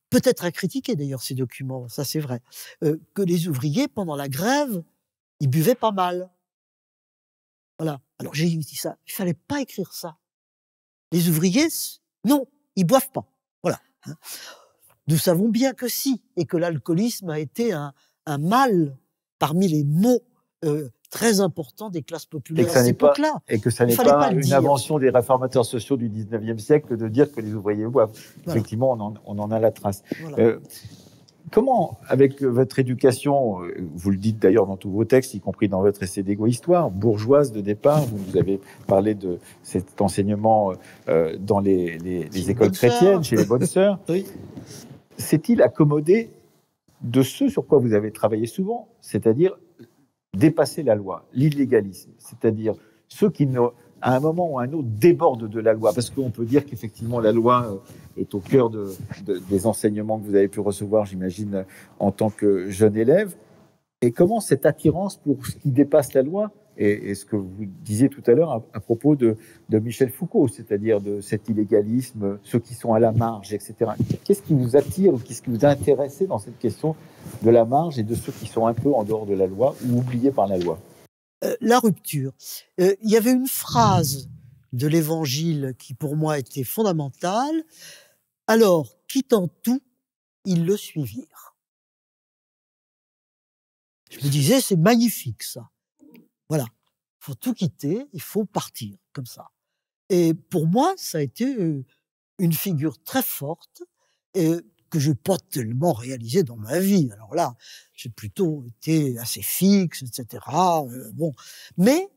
peut-être à critiquer d'ailleurs ces documents, ça c'est vrai, que les ouvriers, pendant la grève, ils buvaient pas mal. Voilà. Alors j'ai dit ça, il fallait pas écrire ça. Les ouvriers, non, ils boivent pas. Voilà. Nous savons bien que si, et que l'alcoolisme a été un mal parmi les maux très importants des classes populaires à cette époque-là. Et que ça n'est pas une invention des réformateurs sociaux du 19e siècle de dire que les ouvriers boivent. Voilà. Effectivement, on en a la trace. Voilà. Comment, avec votre éducation, vous le dites d'ailleurs dans tous vos textes, y compris dans votre essai d'égo-histoire, bourgeoise de départ, vous avez parlé de cet enseignement dans les écoles chrétiennes, chez les bonnes sœurs, oui. S'est-il accommodé de ce sur quoi vous avez travaillé souvent, c'est-à-dire dépasser la loi, l'illégalisme, c'est-à-dire ceux qui, à un moment ou à un autre, débordent de la loi, parce qu'on peut dire qu'effectivement la loi est au cœur des enseignements que vous avez pu recevoir, j'imagine, en tant que jeune élève. Et comment cette attirance pour ce qui dépasse la loi, et ce que vous disiez tout à l'heure à propos de Michel Foucault, c'est-à-dire de cet illégalisme, ceux qui sont à la marge, etc. Qu'est-ce qui vous attire ou qu'est-ce qui vous a intéressé dans cette question de la marge et de ceux qui sont un peu en dehors de la loi ou oubliés par la loi ? La rupture. Il y avait une phrase de l'Évangile qui pour moi était fondamentale. Alors, quittant tout, ils le suivirent. Je me disais, c'est magnifique ça. Voilà, il faut tout quitter, il faut partir comme ça. Et pour moi, ça a été une figure très forte que je n'ai pas tellement réalisée dans ma vie. Alors là, j'ai plutôt été assez fixe, etc. Bon, mais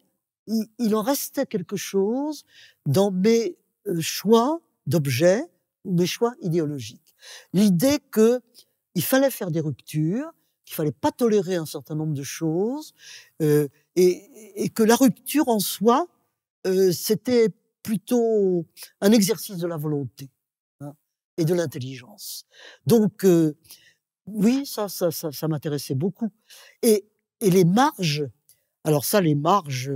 il en restait quelque chose dans mes choix d'objets ou mes choix idéologiques. L'idée qu'il fallait faire des ruptures, qu'il fallait pas tolérer un certain nombre de choses, et que la rupture en soi, c'était plutôt un exercice de la volonté, hein, et de l'intelligence. Donc, oui, ça m'intéressait beaucoup. Et les marges, alors ça, les marges,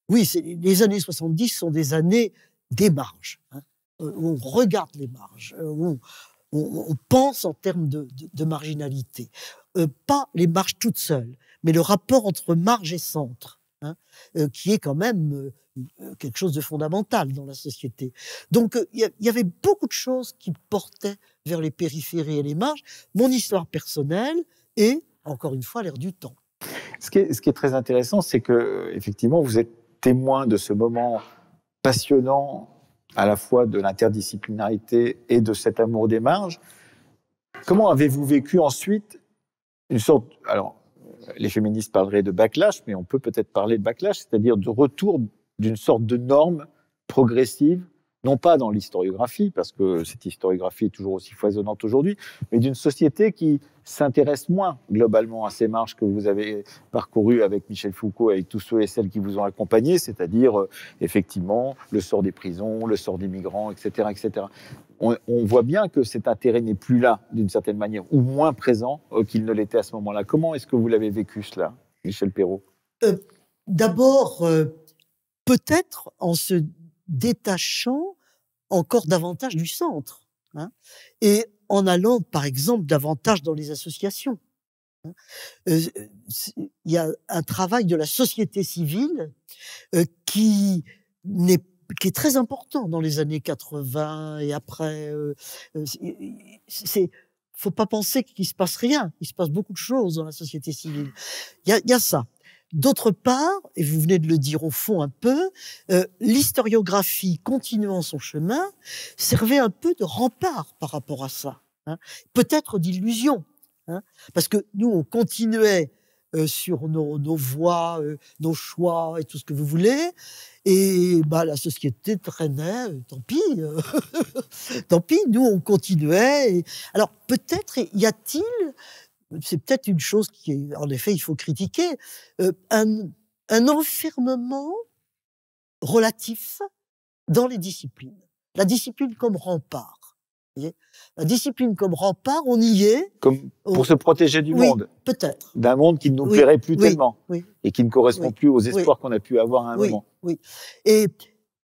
oui, les années 70 sont des années des marges, hein, où on regarde les marges, où on pense en termes de marginalité. Pas les marges toutes seules, mais le rapport entre marge et centre, hein, qui est quand même quelque chose de fondamental dans la société. Donc, il y avait beaucoup de choses qui portaient vers les périphéries et les marges. Mon histoire personnelle et, encore une fois, l'air du temps. Ce qui est très intéressant, c'est que effectivement, vous êtes témoin de ce moment passionnant, à la fois de l'interdisciplinarité et de cet amour des marges. Comment avez-vous vécu ensuite une sorte, alors les féministes parleraient de backlash, mais on peut peut-être parler de backlash, c'est-à-dire de retour d'une sorte de norme progressive, non pas dans l'historiographie, parce que cette historiographie est toujours aussi foisonnante aujourd'hui, mais d'une société qui s'intéresse moins globalement à ces marges que vous avez parcourues avec Michel Foucault, avec tous ceux et celles qui vous ont accompagné, c'est-à-dire effectivement le sort des prisons, le sort des migrants, etc. etc. On voit bien que cet intérêt n'est plus là, d'une certaine manière, ou moins présent qu'il ne l'était à ce moment-là. Comment est-ce que vous l'avez vécu, cela, Michel Perrault ? D'abord, peut-être en se détachant encore davantage du centre, hein, et en allant, par exemple, davantage dans les associations. Il y a un travail de la société civile qui est très important dans les années 80 et après. Faut pas penser qu'il se passe rien. Il se passe beaucoup de choses dans la société civile. Il y a ça. D'autre part, et vous venez de le dire au fond un peu, l'historiographie, continuant son chemin, servait un peu de rempart par rapport à ça, hein, peut-être d'illusion, hein, parce que nous, on continuait sur nos voix, nos choix et tout ce que vous voulez. Et la société traînait, tant pis, tant pis, nous on continuait. Alors peut-être y a-t-il, c'est peut-être une chose qui est, en effet, il faut critiquer, un enfermement relatif dans les disciplines. La discipline comme rempart. La discipline comme rempart, on y est. Comme pour se protéger du monde. Peut-être. D'un monde qui ne nous plairait plus tellement. Et qui ne correspond plus aux espoirs qu'on a pu avoir à un moment. Oui. Et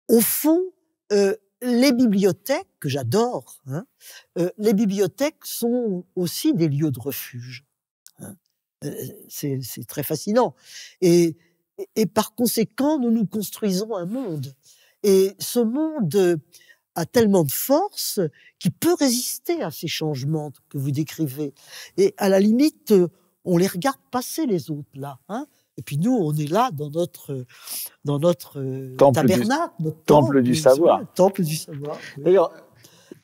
au fond, les bibliothèques, que j'adore, les bibliothèques sont aussi des lieux de refuge. C'est très fascinant. Et par conséquent, nous construisons un monde. Et ce monde a tellement de force qu'il peut résister à ces changements que vous décrivez. Et à la limite, on les regarde passer, les autres, là. Et puis nous, on est là dans notre tabernacle, notre temple du savoir. Temple du savoir. Oui. D'ailleurs,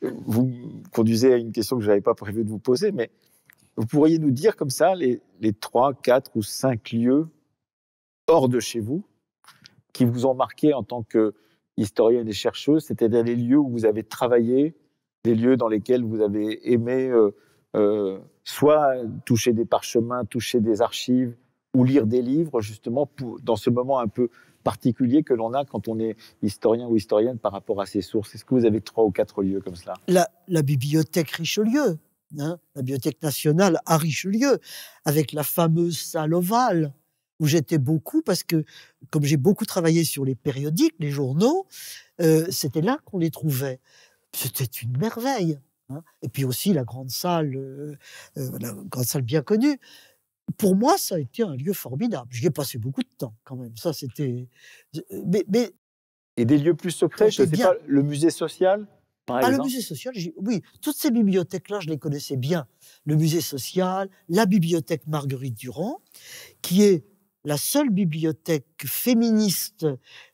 vous me conduisez à une question que je n'avais pas prévu de vous poser, mais vous pourriez nous dire comme ça les 3, 4 ou 5 lieux hors de chez vous qui vous ont marqué en tant qu'historienne et chercheuse, c'est-à-dire les lieux où vous avez travaillé, des lieux dans lesquels vous avez aimé soit toucher des parchemins, toucher des archives, ou lire des livres, justement, dans ce moment un peu particulier que l'on a quand on est historien ou historienne par rapport à ses sources. Est-ce que vous avez 3 ou 4 lieux comme cela ? La bibliothèque Richelieu, la bibliothèque nationale à Richelieu, avec la fameuse salle ovale, où j'étais beaucoup, parce que, comme j'ai beaucoup travaillé sur les périodiques, les journaux, c'était là qu'on les trouvait. C'était une merveille. Et puis aussi la grande salle bien connue. Pour moi, ça a été un lieu formidable. J'y ai passé beaucoup de temps, quand même. Ça, c'était... Mais... Et des lieux plus secrets, je ne sais pas, le musée social, par exemple ? Le musée social, oui. Toutes ces bibliothèques-là, je les connaissais bien. Le musée social, la bibliothèque Marguerite Durand, qui est la seule bibliothèque féministe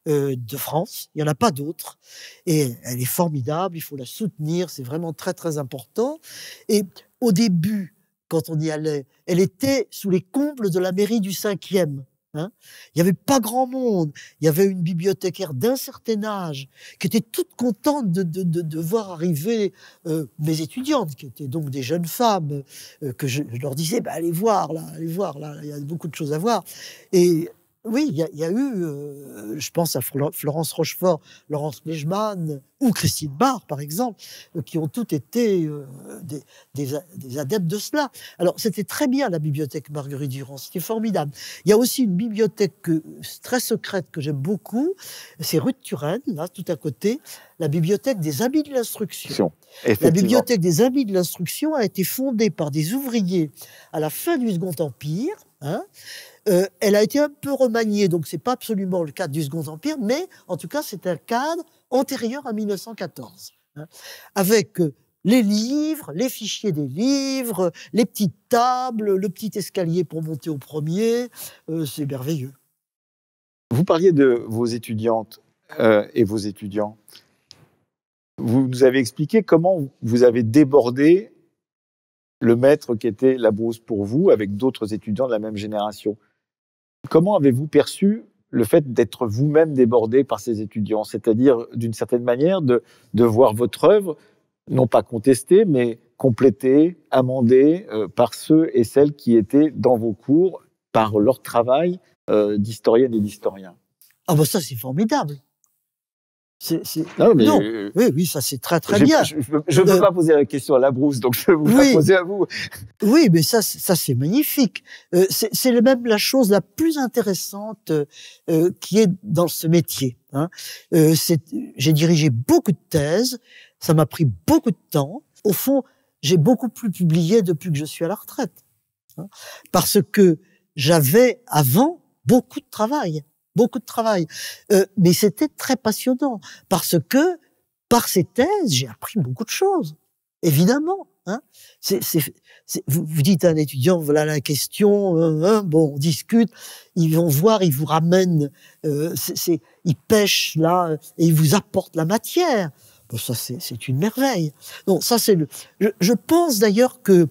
de France. Il n'y en a pas d'autres. Et elle est formidable, il faut la soutenir, c'est vraiment très, très important. Et au début, quand on y allait, elle était sous les combles de la mairie du 5e. Il n'y avait pas grand monde. Il y avait une bibliothécaire d'un certain âge qui était toute contente de voir arriver mes étudiantes, qui étaient donc des jeunes femmes, que je leur disais, allez voir là, il y a beaucoup de choses à voir. Et oui, il y a eu, je pense à Florence Rochefort, Laurence Kleichmann ou Christine Barre, par exemple, qui ont toutes été des adeptes de cela. Alors, c'était très bien, la bibliothèque Marguerite Durand, c'était formidable. Il y a aussi une bibliothèque très secrète que j'aime beaucoup, c'est rue de Turenne, là, tout à côté, la bibliothèque des Amis de l'Instruction. La bibliothèque des Amis de l'Instruction a été fondée par des ouvriers à la fin du Second Empire, elle a été un peu remaniée, donc c'est pas absolument le cadre du Second Empire, mais en tout cas c'est un cadre antérieur à 1914, avec les livres, les fichiers des livres, les petites tables, le petit escalier pour monter au premier, c'est merveilleux. Vous parliez de vos étudiantes et vos étudiants. Vous nous avez expliqué comment vous avez débordé le maître qui était Labrousse pour vous, avec d'autres étudiants de la même génération. Comment avez-vous perçu le fait d'être vous-même débordé par ces étudiants ? C'est-à-dire, d'une certaine manière, de voir votre œuvre, non pas contestée, mais complétée, amendée par ceux et celles qui étaient dans vos cours, par leur travail d'historienne et d'historien. Ah ben ça, c'est formidable. Non, mais non. Oui, ça c'est très très bien. Je ne peux pas poser la question à Labrousse, donc je vais vous la poser à vous. Oui, mais ça c'est magnifique. C'est même la chose la plus intéressante qui est dans ce métier. J'ai dirigé beaucoup de thèses, ça m'a pris beaucoup de temps. Au fond, j'ai beaucoup plus publié depuis que je suis à la retraite, parce que j'avais avant beaucoup de travail. Mais c'était très passionnant parce que par ces thèses, j'ai appris beaucoup de choses, évidemment. Vous dites à un étudiant, voilà la question, bon, on discute, ils vont voir, ils vous ramènent, ils pêchent là et ils vous apportent la matière. Bon, ça, c'est une merveille. Donc ça, je pense d'ailleurs que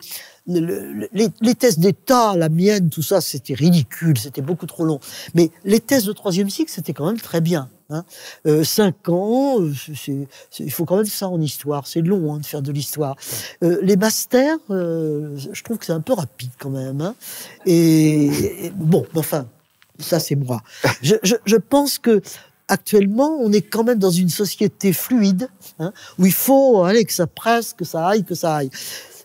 les thèses d'État, la mienne, tout ça, c'était ridicule, c'était beaucoup trop long. Mais les thèses de troisième cycle, c'était quand même très bien. 5 ans, il faut quand même ça en histoire. C'est long de faire de l'histoire. Les masters, je trouve que c'est un peu rapide quand même. Et bon, enfin, ça c'est moi. Je pense que actuellement, on est quand même dans une société fluide, où il faut que ça presse, que ça aille.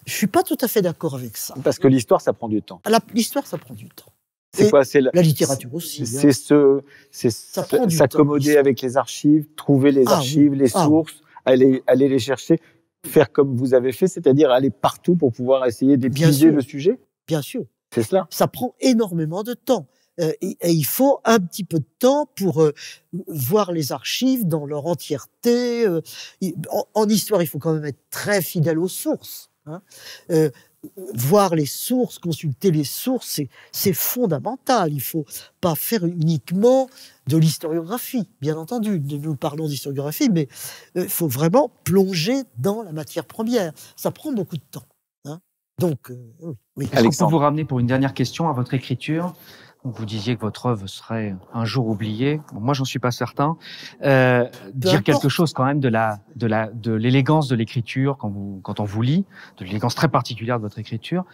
Je suis pas tout à fait d'accord avec ça. Parce que l'histoire, ça prend du temps. L'histoire, ça prend du temps. C'est quoi? C'est la littérature aussi. C'est s'accommoder avec les archives, trouver les archives, les sources, aller les chercher, faire comme vous avez fait, c'est-à-dire aller partout pour pouvoir essayer d'épuiser le sujet. Bien sûr. C'est cela. Ça prend énormément de temps. Et il faut un petit peu de temps pour voir les archives dans leur entièreté. En histoire, il faut quand même être très fidèle aux sources. Voir les sources, consulter les sources, c'est fondamental. Il ne faut pas faire uniquement de l'historiographie, bien entendu. Nous parlons d'historiographie, mais il faut vraiment plonger dans la matière première. Ça prend beaucoup de temps. Donc, oui. Est-ce qu'on peut vous ramener pour une dernière question à votre écriture? Vous disiez que votre œuvre serait un jour oubliée. Bon, moi, j'en suis pas certain. Dire quelque chose quand même de l'élégance de l'écriture quand on vous lit, de l'élégance très particulière de votre écriture,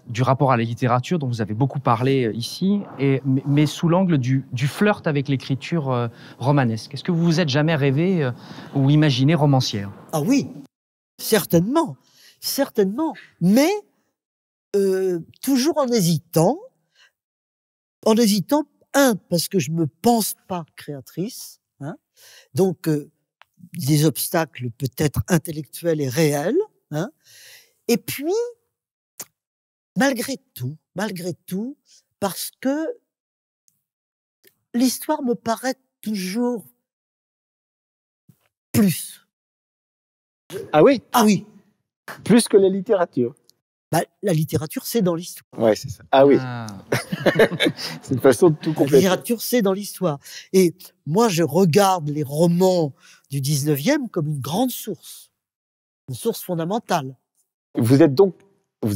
du rapport à la littérature dont vous avez beaucoup parlé ici, mais sous l'angle du flirt avec l'écriture romanesque. Est-ce que vous vous êtes jamais rêvé ou imaginé romancière? Ah oui, certainement, mais toujours en hésitant. Parce que je me pense pas créatrice, donc des obstacles peut-être intellectuels et réels, et puis malgré tout, parce que l'histoire me paraît toujours plus. Ah oui? Ah oui. Plus que la littérature. La littérature, c'est dans l'histoire. Ouais, c'est ça. Ah oui. C'est une façon de tout compléter. La littérature, c'est dans l'histoire. Et moi, je regarde les romans du 19e comme une grande source. Une source fondamentale. Vous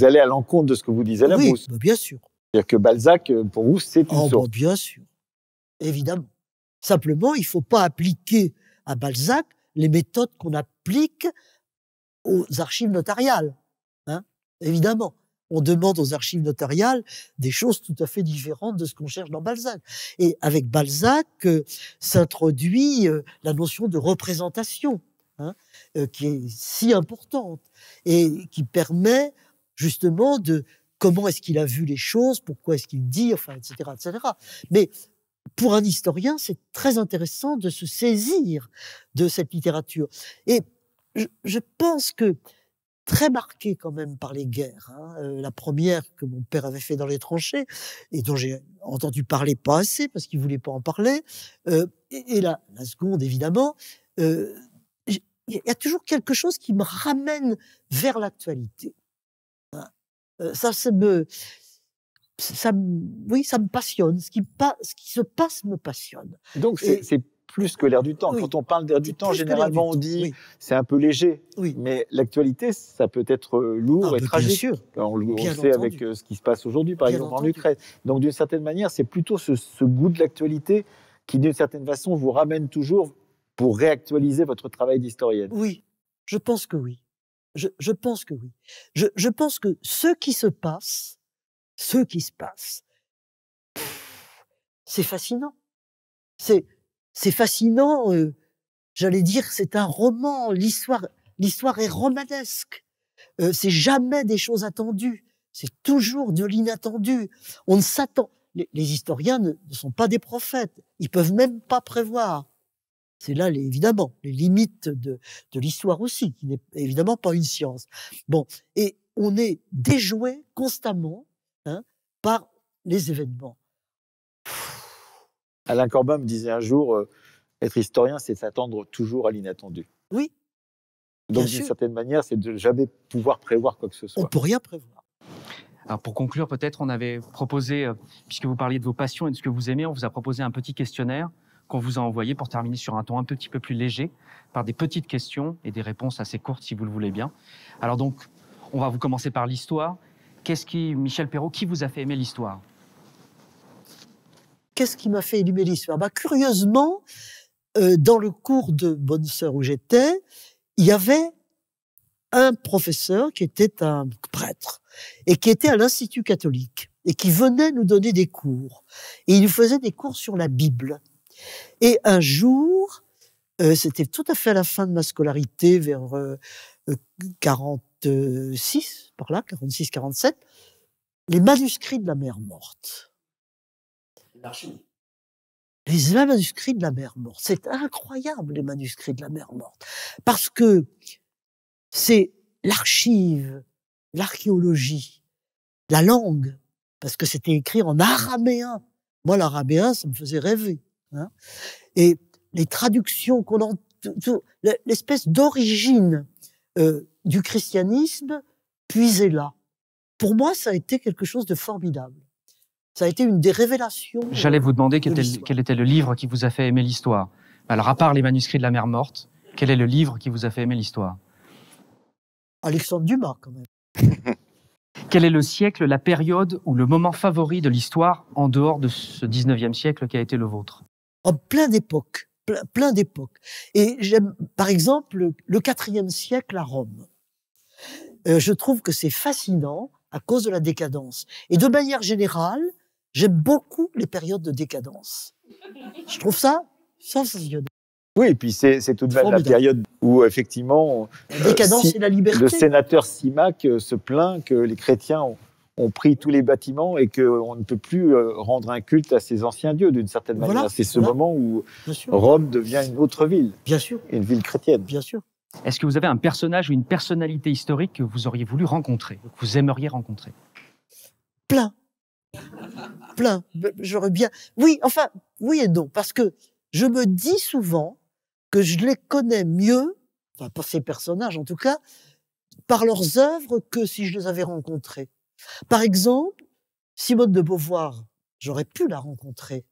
allez à l'encontre de ce que vous disait Labrousse. Oui, bien sûr. C'est-à-dire que Balzac, pour vous, c'est une source. Bien sûr. Évidemment. Simplement, il ne faut pas appliquer à Balzac les méthodes qu'on applique aux archives notariales. Évidemment, on demande aux archives notariales des choses tout à fait différentes de ce qu'on cherche dans Balzac. Et avec Balzac s'introduit la notion de représentation, qui est si importante et qui permet justement de comment est-ce qu'il a vu les choses, pourquoi est-ce qu'il dit, etc., etc. Mais pour un historien, c'est très intéressant de se saisir de cette littérature. Et je pense que très marqué quand même par les guerres. La première que mon père avait fait dans les tranchées et dont j'ai entendu parler pas assez parce qu'il voulait pas en parler. Et la seconde, évidemment. Il y a toujours quelque chose qui me ramène vers l'actualité. Ça me passionne. Ce qui se passe me passionne. Donc c'est plus que l'air du temps. Oui. Quand on parle d'air du temps, généralement on dit c'est un peu léger. Oui. Mais l'actualité, ça peut être lourd et tragique. Bien sûr. On le sait avec ce qui se passe aujourd'hui, par exemple en Ukraine. Donc d'une certaine manière, c'est plutôt ce goût de l'actualité qui, d'une certaine façon, vous ramène toujours pour réactualiser votre travail d'historienne. Oui, je pense que oui. Je pense que oui. Je pense que ce qui se passe, c'est fascinant. C'est fascinant, j'allais dire, c'est un roman, l'histoire est romanesque. C'est jamais des choses attendues, c'est toujours de l'inattendu. On ne s'attend. Les historiens ne sont pas des prophètes, ils peuvent même pas prévoir. C'est là, évidemment, les limites de l'histoire aussi, qui n'est évidemment pas une science. Bon, et on est déjoué constamment par les événements. Alain Corbin me disait un jour, être historien, c'est s'attendre toujours à l'inattendu. Oui. Donc, d'une certaine manière, c'est de jamais pouvoir prévoir quoi que ce soit. On ne peut rien prévoir. Alors, pour conclure, peut-être, on avait proposé, puisque vous parliez de vos passions et de ce que vous aimez, on vous a proposé un petit questionnaire qu'on vous a envoyé pour terminer sur un ton un petit peu plus léger, par des petites questions et des réponses assez courtes, si vous le voulez bien. Alors donc, on va vous commencer par l'histoire. Michel Perrault, qui vous a fait aimer l'histoire? Qu'est-ce qui m'a fait aimer l'histoire? Curieusement, dans le cours de Bonne Sœur où j'étais, il y avait un professeur qui était un prêtre et qui était à l'Institut catholique et qui venait nous donner des cours. Et il nous faisait des cours sur la Bible. Et un jour, c'était tout à fait à la fin de ma scolarité, vers 46, par là, 46, 47, les manuscrits de la Mer Morte. Les manuscrits de la Mer Morte. C'est incroyable, les manuscrits de la Mer Morte. Parce que c'est l'archive, l'archéologie, la langue, parce que c'était écrit en araméen. Moi, l'araméen, ça me faisait rêver. Hein. Et les traductions qu'on en... l'espèce d'origine du christianisme puisée là. Pour moi, ça a été quelque chose de formidable. Ça a été une des révélations. J'allais vous demander quel était le livre qui vous a fait aimer l'histoire. Alors, à part les manuscrits de la Mer Morte, quel est le livre qui vous a fait aimer l'histoire? Alexandre Dumas, quand même. Quel est le siècle, la période ou le moment favori de l'histoire en dehors de ce 19e siècle qui a été le vôtre? Plein d'époques. Plein d'époques. Et j'aime, par exemple, le 4e siècle à Rome. Je trouve que c'est fascinant à cause de la décadence. Et de manière générale, j'aime beaucoup les périodes de décadence. Je trouve ça sensationnel. Oui, et puis c'est tout de même la période où, effectivement, la décadence et la liberté. Le sénateur Simac se plaint que les chrétiens ont pris tous les bâtiments et qu'on ne peut plus rendre un culte à ces anciens dieux, d'une certaine manière. Voilà, c'est ce moment où Rome devient une autre ville. Bien sûr. Une ville chrétienne. Bien sûr. Est-ce que vous avez un personnage ou une personnalité historique que vous auriez voulu rencontrer, que vous aimeriez rencontrer? Plein. J'aurais bien... Oui, enfin, oui et non, parce que je me dis souvent que je les connais mieux, enfin pas ces personnages en tout cas, par leurs œuvres que si je les avais rencontrés. Par exemple, Simone de Beauvoir, j'aurais pu la rencontrer.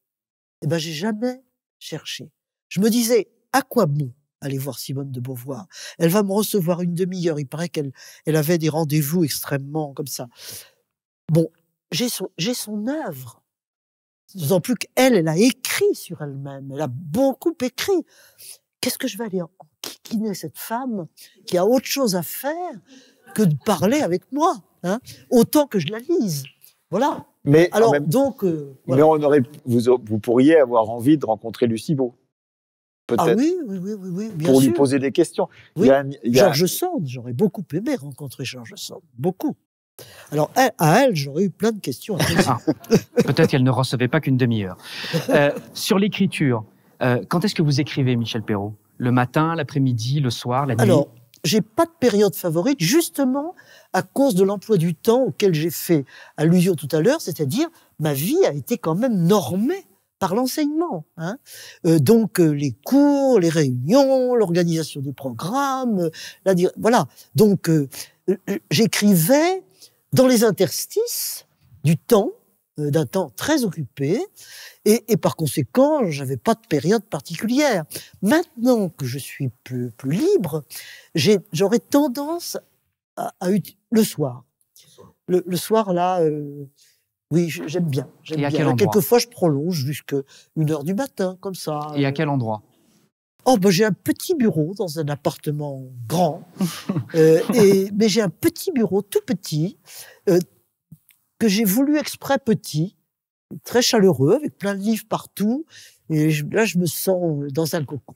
Eh ben, j'ai jamais cherché. Je me disais, à quoi bon aller voir Simone de Beauvoir? Elle va me recevoir une demi-heure. Il paraît qu'elle avait des rendez-vous extrêmement comme ça. Bon, j'ai son œuvre. D'autant plus qu'elle a écrit sur elle-même. Elle a beaucoup écrit. Qu'est-ce que je vais aller enquiquiner cette femme qui a autre chose à faire que de parler avec moi, hein, autant que je la lise. Voilà. Mais alors, voilà. Mais vous pourriez avoir envie de rencontrer Lucie Beau. Peut-être. Ah oui, bien pour sûr. lui poser des questions. Oui. George Sand, j'aurais beaucoup aimé rencontrer George Sand. Beaucoup. Alors, à elle, j'aurais eu plein de questions. Peut-être qu'elle ne recevait pas qu'une demi-heure. Sur l'écriture, quand est-ce que vous écrivez, Michel Perrault? Le matin, l'après-midi, le soir, la nuit? Alors, j'ai pas de période favorite, justement à cause de l'emploi du temps auquel j'ai fait allusion tout à l'heure, c'est-à-dire ma vie a été quand même normée par l'enseignement. Hein. Donc, les cours, les réunions, l'organisation des programmes, voilà. Donc, j'écrivais dans les interstices du temps, d'un temps très occupé, et par conséquent, j'avais pas de période particulière. Maintenant que je suis plus libre, j'aurais tendance à le soir. Le soir, là, oui, j'aime bien. Et à quel endroit? Quelquefois, je prolonge jusqu'à 1h du matin, comme ça. Et à quel endroit? Oh, ben, j'ai un petit bureau dans un appartement grand, mais j'ai un petit bureau tout petit, que j'ai voulu exprès petit, très chaleureux, avec plein de livres partout. Et là, je me sens dans un cocon.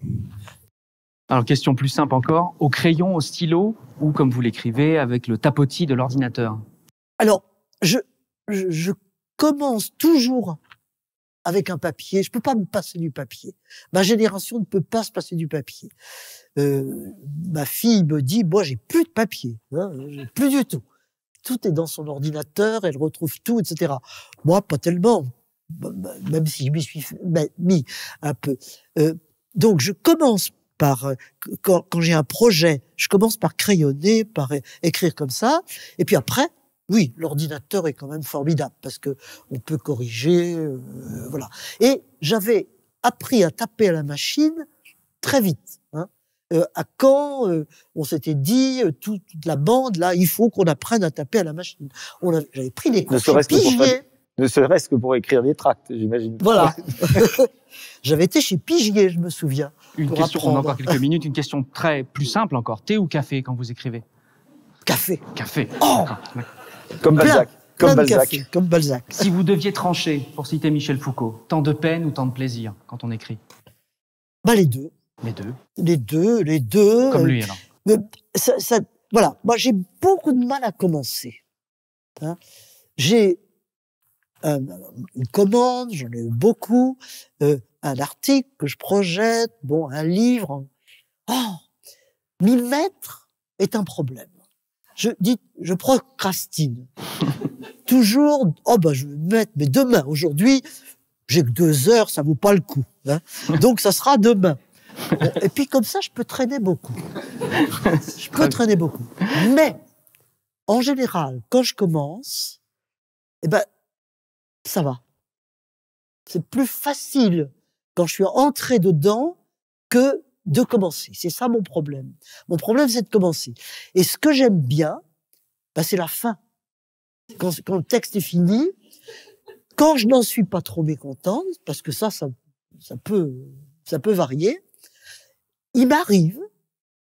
Alors, question plus simple encore. Au crayon, au stylo, ou comme vous l'écrivez, avec le tapotis de l'ordinateur? Alors, je commence toujours avec un papier. Je peux pas me passer du papier. Ma génération ne peut pas se passer du papier. Ma fille me dit, moi, j'ai plus de papier. Hein, plus du tout. Tout est dans son ordinateur, elle retrouve tout, etc. Moi, pas tellement, même si je m'y suis mis un peu. Donc, je commence par, quand j'ai un projet, je commence par crayonner, par écrire comme ça, et puis après, oui, l'ordinateur est quand même formidable, parce que on peut corriger, voilà. Et j'avais appris à taper à la machine très vite, hein. à quand on s'était dit, toute la bande, là, il faut qu'on apprenne à taper à la machine. J'avais pris des cours chez Pigier. Ne serait-ce que pour écrire des tracts, j'imagine. Voilà. J'avais été chez Pigier, je me souviens. Une question, on a encore quelques minutes, une question très plus simple encore. Thé ou café quand vous écrivez? Café. Café. Oh, comme Balzac. Comme Balzac. Si vous deviez trancher, pour citer Michel Foucault, tant de peine ou tant de plaisir quand on écrit? Les deux. Les deux. Les deux. Comme lui, alors. Voilà. Moi, j'ai beaucoup de mal à commencer. Hein. J'ai une commande, j'en ai eu beaucoup, un article que je projette, un livre. M'y mettre est un problème. Je procrastine. Toujours, je vais me mettre, mais demain, aujourd'hui, j'ai que 2 heures, ça vaut pas le coup. Hein. Donc, ça sera demain. Et puis, comme ça, je peux traîner beaucoup. Mais, en général, quand je commence, ça va. C'est plus facile quand je suis entré dedans que de commencer. C'est ça mon problème. Mon problème, c'est de commencer. Et ce que j'aime bien, c'est la fin. Quand le texte est fini, quand je n'en suis pas trop mécontente, parce que ça peut varier, il m'arrive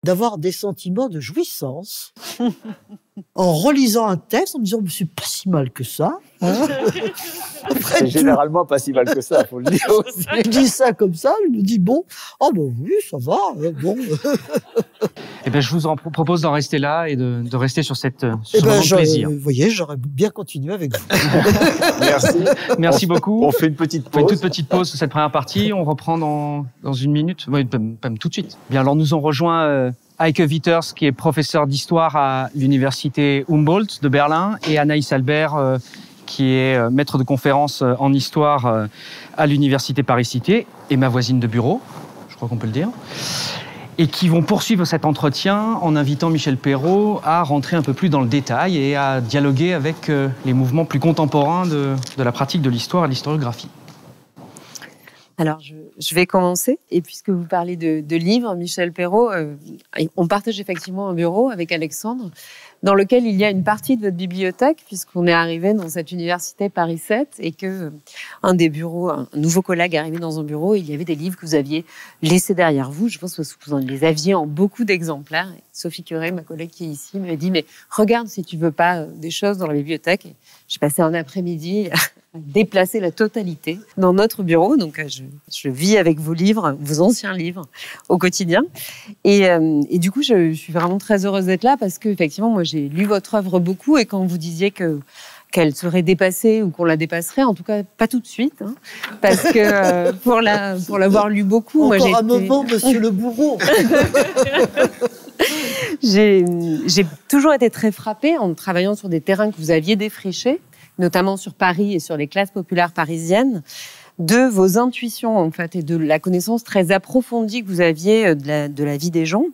d'avoir des sentiments de jouissance en relisant un texte, en me disant, c'est pas si mal que ça. Hein. C'est généralement pas si mal que ça, faut le dire aussi. Je dis ça comme ça, je me dis, oui, ça va, bon. Je vous propose d'en rester là et de rester sur ce moment de plaisir. Vous voyez, j'aurais bien continué avec vous. Merci. Merci beaucoup. On fait une petite pause. Une toute petite pause sur cette première partie. On reprend dans 1 minute. Oui, pas tout de suite. Bien, alors nous ont rejoint Heike Witters, qui est professeur d'histoire à l'université Humboldt de Berlin, et Anaïs Albert, qui est maître de conférence en histoire à l'université Paris-Cité, et ma voisine de bureau, je crois qu'on peut le dire, et qui vont poursuivre cet entretien en invitant Michel Perrault à rentrer un peu plus dans le détail et à dialoguer avec les mouvements plus contemporains de la pratique de l'histoire et de l'historiographie. Alors, je vais commencer. Et puisque vous parlez de livres, Michel Perrault, on partage effectivement un bureau avec Alexandre, dans lequel il y a une partie de votre bibliothèque, puisqu'on est arrivé dans cette université Paris 7 et que un nouveau collègue est arrivé dans un bureau, et il y avait des livres que vous aviez laissés derrière vous. Je pense que vous en les aviez en beaucoup d'exemplaires. Et Sophie Curé, ma collègue qui est ici, m'avait dit, mais regarde si tu veux pas des choses dans la bibliothèque. Et j'ai passé un après-midi à déplacer la totalité dans notre bureau. Donc, je vis avec vos livres, vos anciens livres, au quotidien. Et du coup, je suis vraiment très heureuse d'être là parce que, effectivement, moi, j'ai lu votre œuvre beaucoup, et quand vous disiez qu'elle serait dépassée ou qu'on la dépasserait, en tout cas pas tout de suite, hein, parce que pour l'avoir lu beaucoup, encore moi, un moment, Monsieur le bourreau. J'ai toujours été très frappée en travaillant sur des terrains que vous aviez défrichés, notamment sur Paris et sur les classes populaires parisiennes, de vos intuitions en fait et de la connaissance très approfondie que vous aviez de la vie des gens.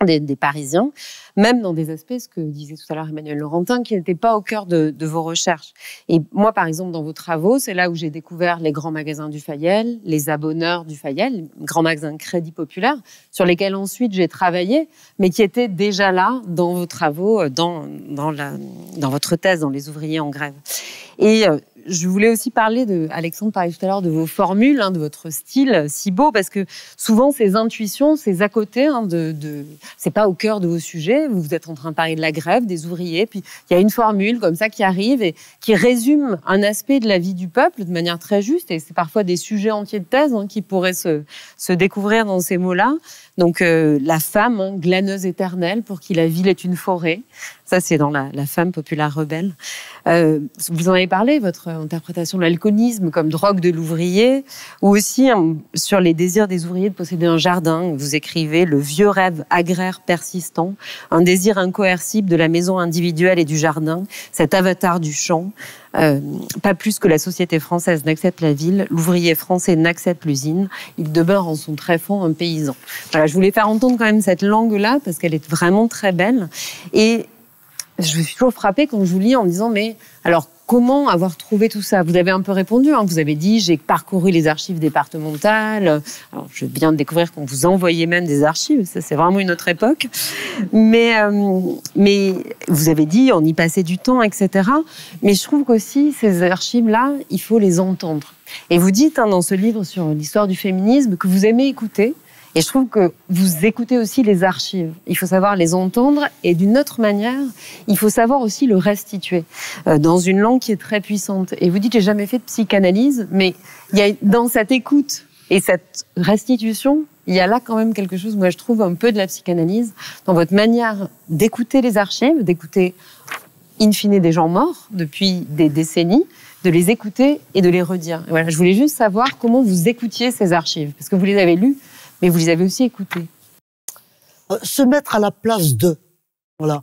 Des Parisiens, même dans des aspects, ce que disait tout à l'heure Emmanuel Laurentin, qui n'étaient pas au cœur de vos recherches. Et moi, par exemple, dans vos travaux, c'est là où j'ai découvert les grands magasins du Fayel, les abonneurs du Fayel, les grands magasins de crédit populaire, sur lesquels ensuite j'ai travaillé, mais qui étaient déjà là dans vos travaux, dans votre thèse, dans les ouvriers en grève. Et je voulais aussi parler Alexandre parlait tout à l'heure de vos formules, de votre style si beau, parce que souvent ces intuitions, ces à côté, c'est pas au cœur de vos sujets. Vous êtes en train de parler de la grève, des ouvriers, puis il y a une formule comme ça qui arrive et qui résume un aspect de la vie du peuple de manière très juste. Et c'est parfois des sujets entiers de thèse qui pourraient se découvrir dans ces mots-là. Donc la femme, glaneuse éternelle, pour qui la ville est une forêt. Ça, c'est dans la femme populaire rebelle. Vous en avez parlé, votre interprétation de l'alcoolisme comme drogue de l'ouvrier, ou aussi sur les désirs des ouvriers de posséder un jardin. Vous écrivez « Le vieux rêve agraire persistant, un désir incoercible de la maison individuelle et du jardin, cet avatar du champ. Pas plus que la société française n'accepte la ville, l'ouvrier français n'accepte l'usine, il demeure en son tréfonds un paysan. » Voilà, je voulais faire entendre quand même cette langue-là, parce qu'elle est vraiment très belle. Et je suis toujours frappée quand je vous lis en me disant, mais alors, comment avoir trouvé tout ça? Vous avez un peu répondu, hein, vous avez dit, j'ai parcouru les archives départementales. Alors, je viens de découvrir qu'on vous envoyait même des archives, ça c'est vraiment une autre époque. Mais vous avez dit, on y passait du temps, etc. Mais je trouve qu'aussi, ces archives-là, il faut les entendre. Et vous dites, hein, dans ce livre sur l'histoire du féminisme, que vous aimez écouter. Et je trouve que vous écoutez aussi les archives. Il faut savoir les entendre et d'une autre manière, il faut savoir aussi le restituer dans une langue qui est très puissante. Et vous dites, j'ai jamais fait de psychanalyse, mais il y a dans cette écoute et cette restitution, il y a là quand même quelque chose, moi je trouve un peu de la psychanalyse dans votre manière d'écouter les archives, d'écouter in fine des gens morts depuis des décennies, de les écouter et de les redire. Et voilà, je voulais juste savoir comment vous écoutiez ces archives, parce que vous les avez lues, mais vous les avez aussi écoutées. Se mettre à la place d'eux, voilà.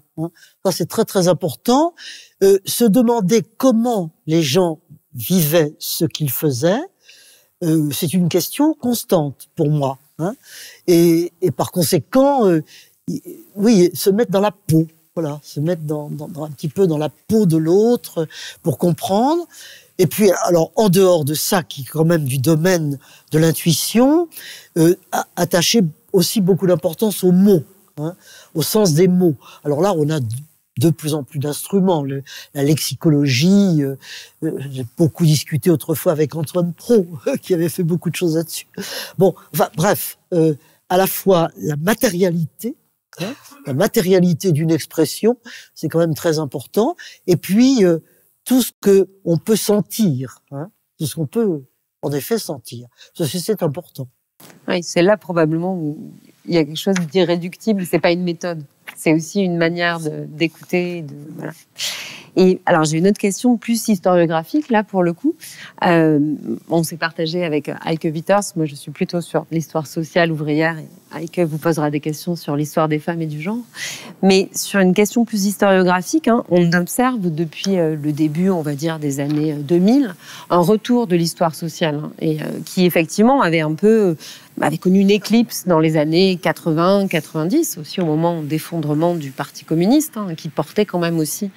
Ça c'est très très important. Se demander comment les gens vivaient ce qu'ils faisaient, c'est une question constante pour moi. Hein. Et par conséquent, oui, se mettre dans la peau. Voilà, se mettre un petit peu dans la peau de l'autre pour comprendre. Et puis, alors, en dehors de ça, qui est quand même du domaine de l'intuition, attacher aussi beaucoup d'importance aux mots, hein, au sens des mots. Alors là, on a de plus en plus d'instruments. La lexicologie, j'ai beaucoup discuté autrefois avec Antoine Pro, qui avait fait beaucoup de choses là-dessus. Bon, enfin, bref, à la fois la matérialité, hein, la matérialité d'une expression, c'est quand même très important. Et puis, tout ce que on peut sentir, hein, tout ce qu'on peut, en effet, sentir. Ceci, c'est important. Oui, c'est là probablement où il y a quelque chose d'irréductible. C'est pas une méthode, c'est aussi une manière d'écouter. Voilà. Et alors j'ai une autre question plus historiographique là pour le coup. On s'est partagé avec Heike Witters. Moi je suis plutôt sur l'histoire sociale ouvrière et Heike vous posera des questions sur l'histoire des femmes et du genre. Mais sur une question plus historiographique, hein, on observe depuis le début, on va dire des années 2000, un retour de l'histoire sociale hein, et qui effectivement avait connu une éclipse dans les années 80-90, aussi au moment d'effondrement du Parti communiste, hein, qui portait quand même aussi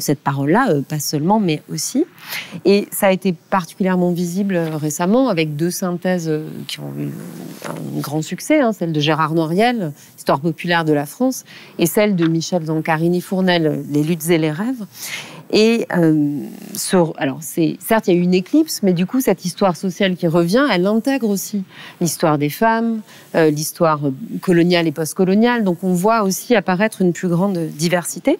cette parole-là, pas seulement, mais aussi. Et ça a été particulièrement visible récemment avec deux synthèses qui ont eu un grand succès, hein, celle de Gérard Noiriel, Histoire populaire de la France, et celle de Michel Zancarini-Fournel, Les luttes et les rêves. Et alors, certes, il y a eu une éclipse, mais du coup, cette histoire sociale qui revient, elle intègre aussi l'histoire des femmes, l'histoire coloniale et postcoloniale. Donc, on voit aussi apparaître une plus grande diversité.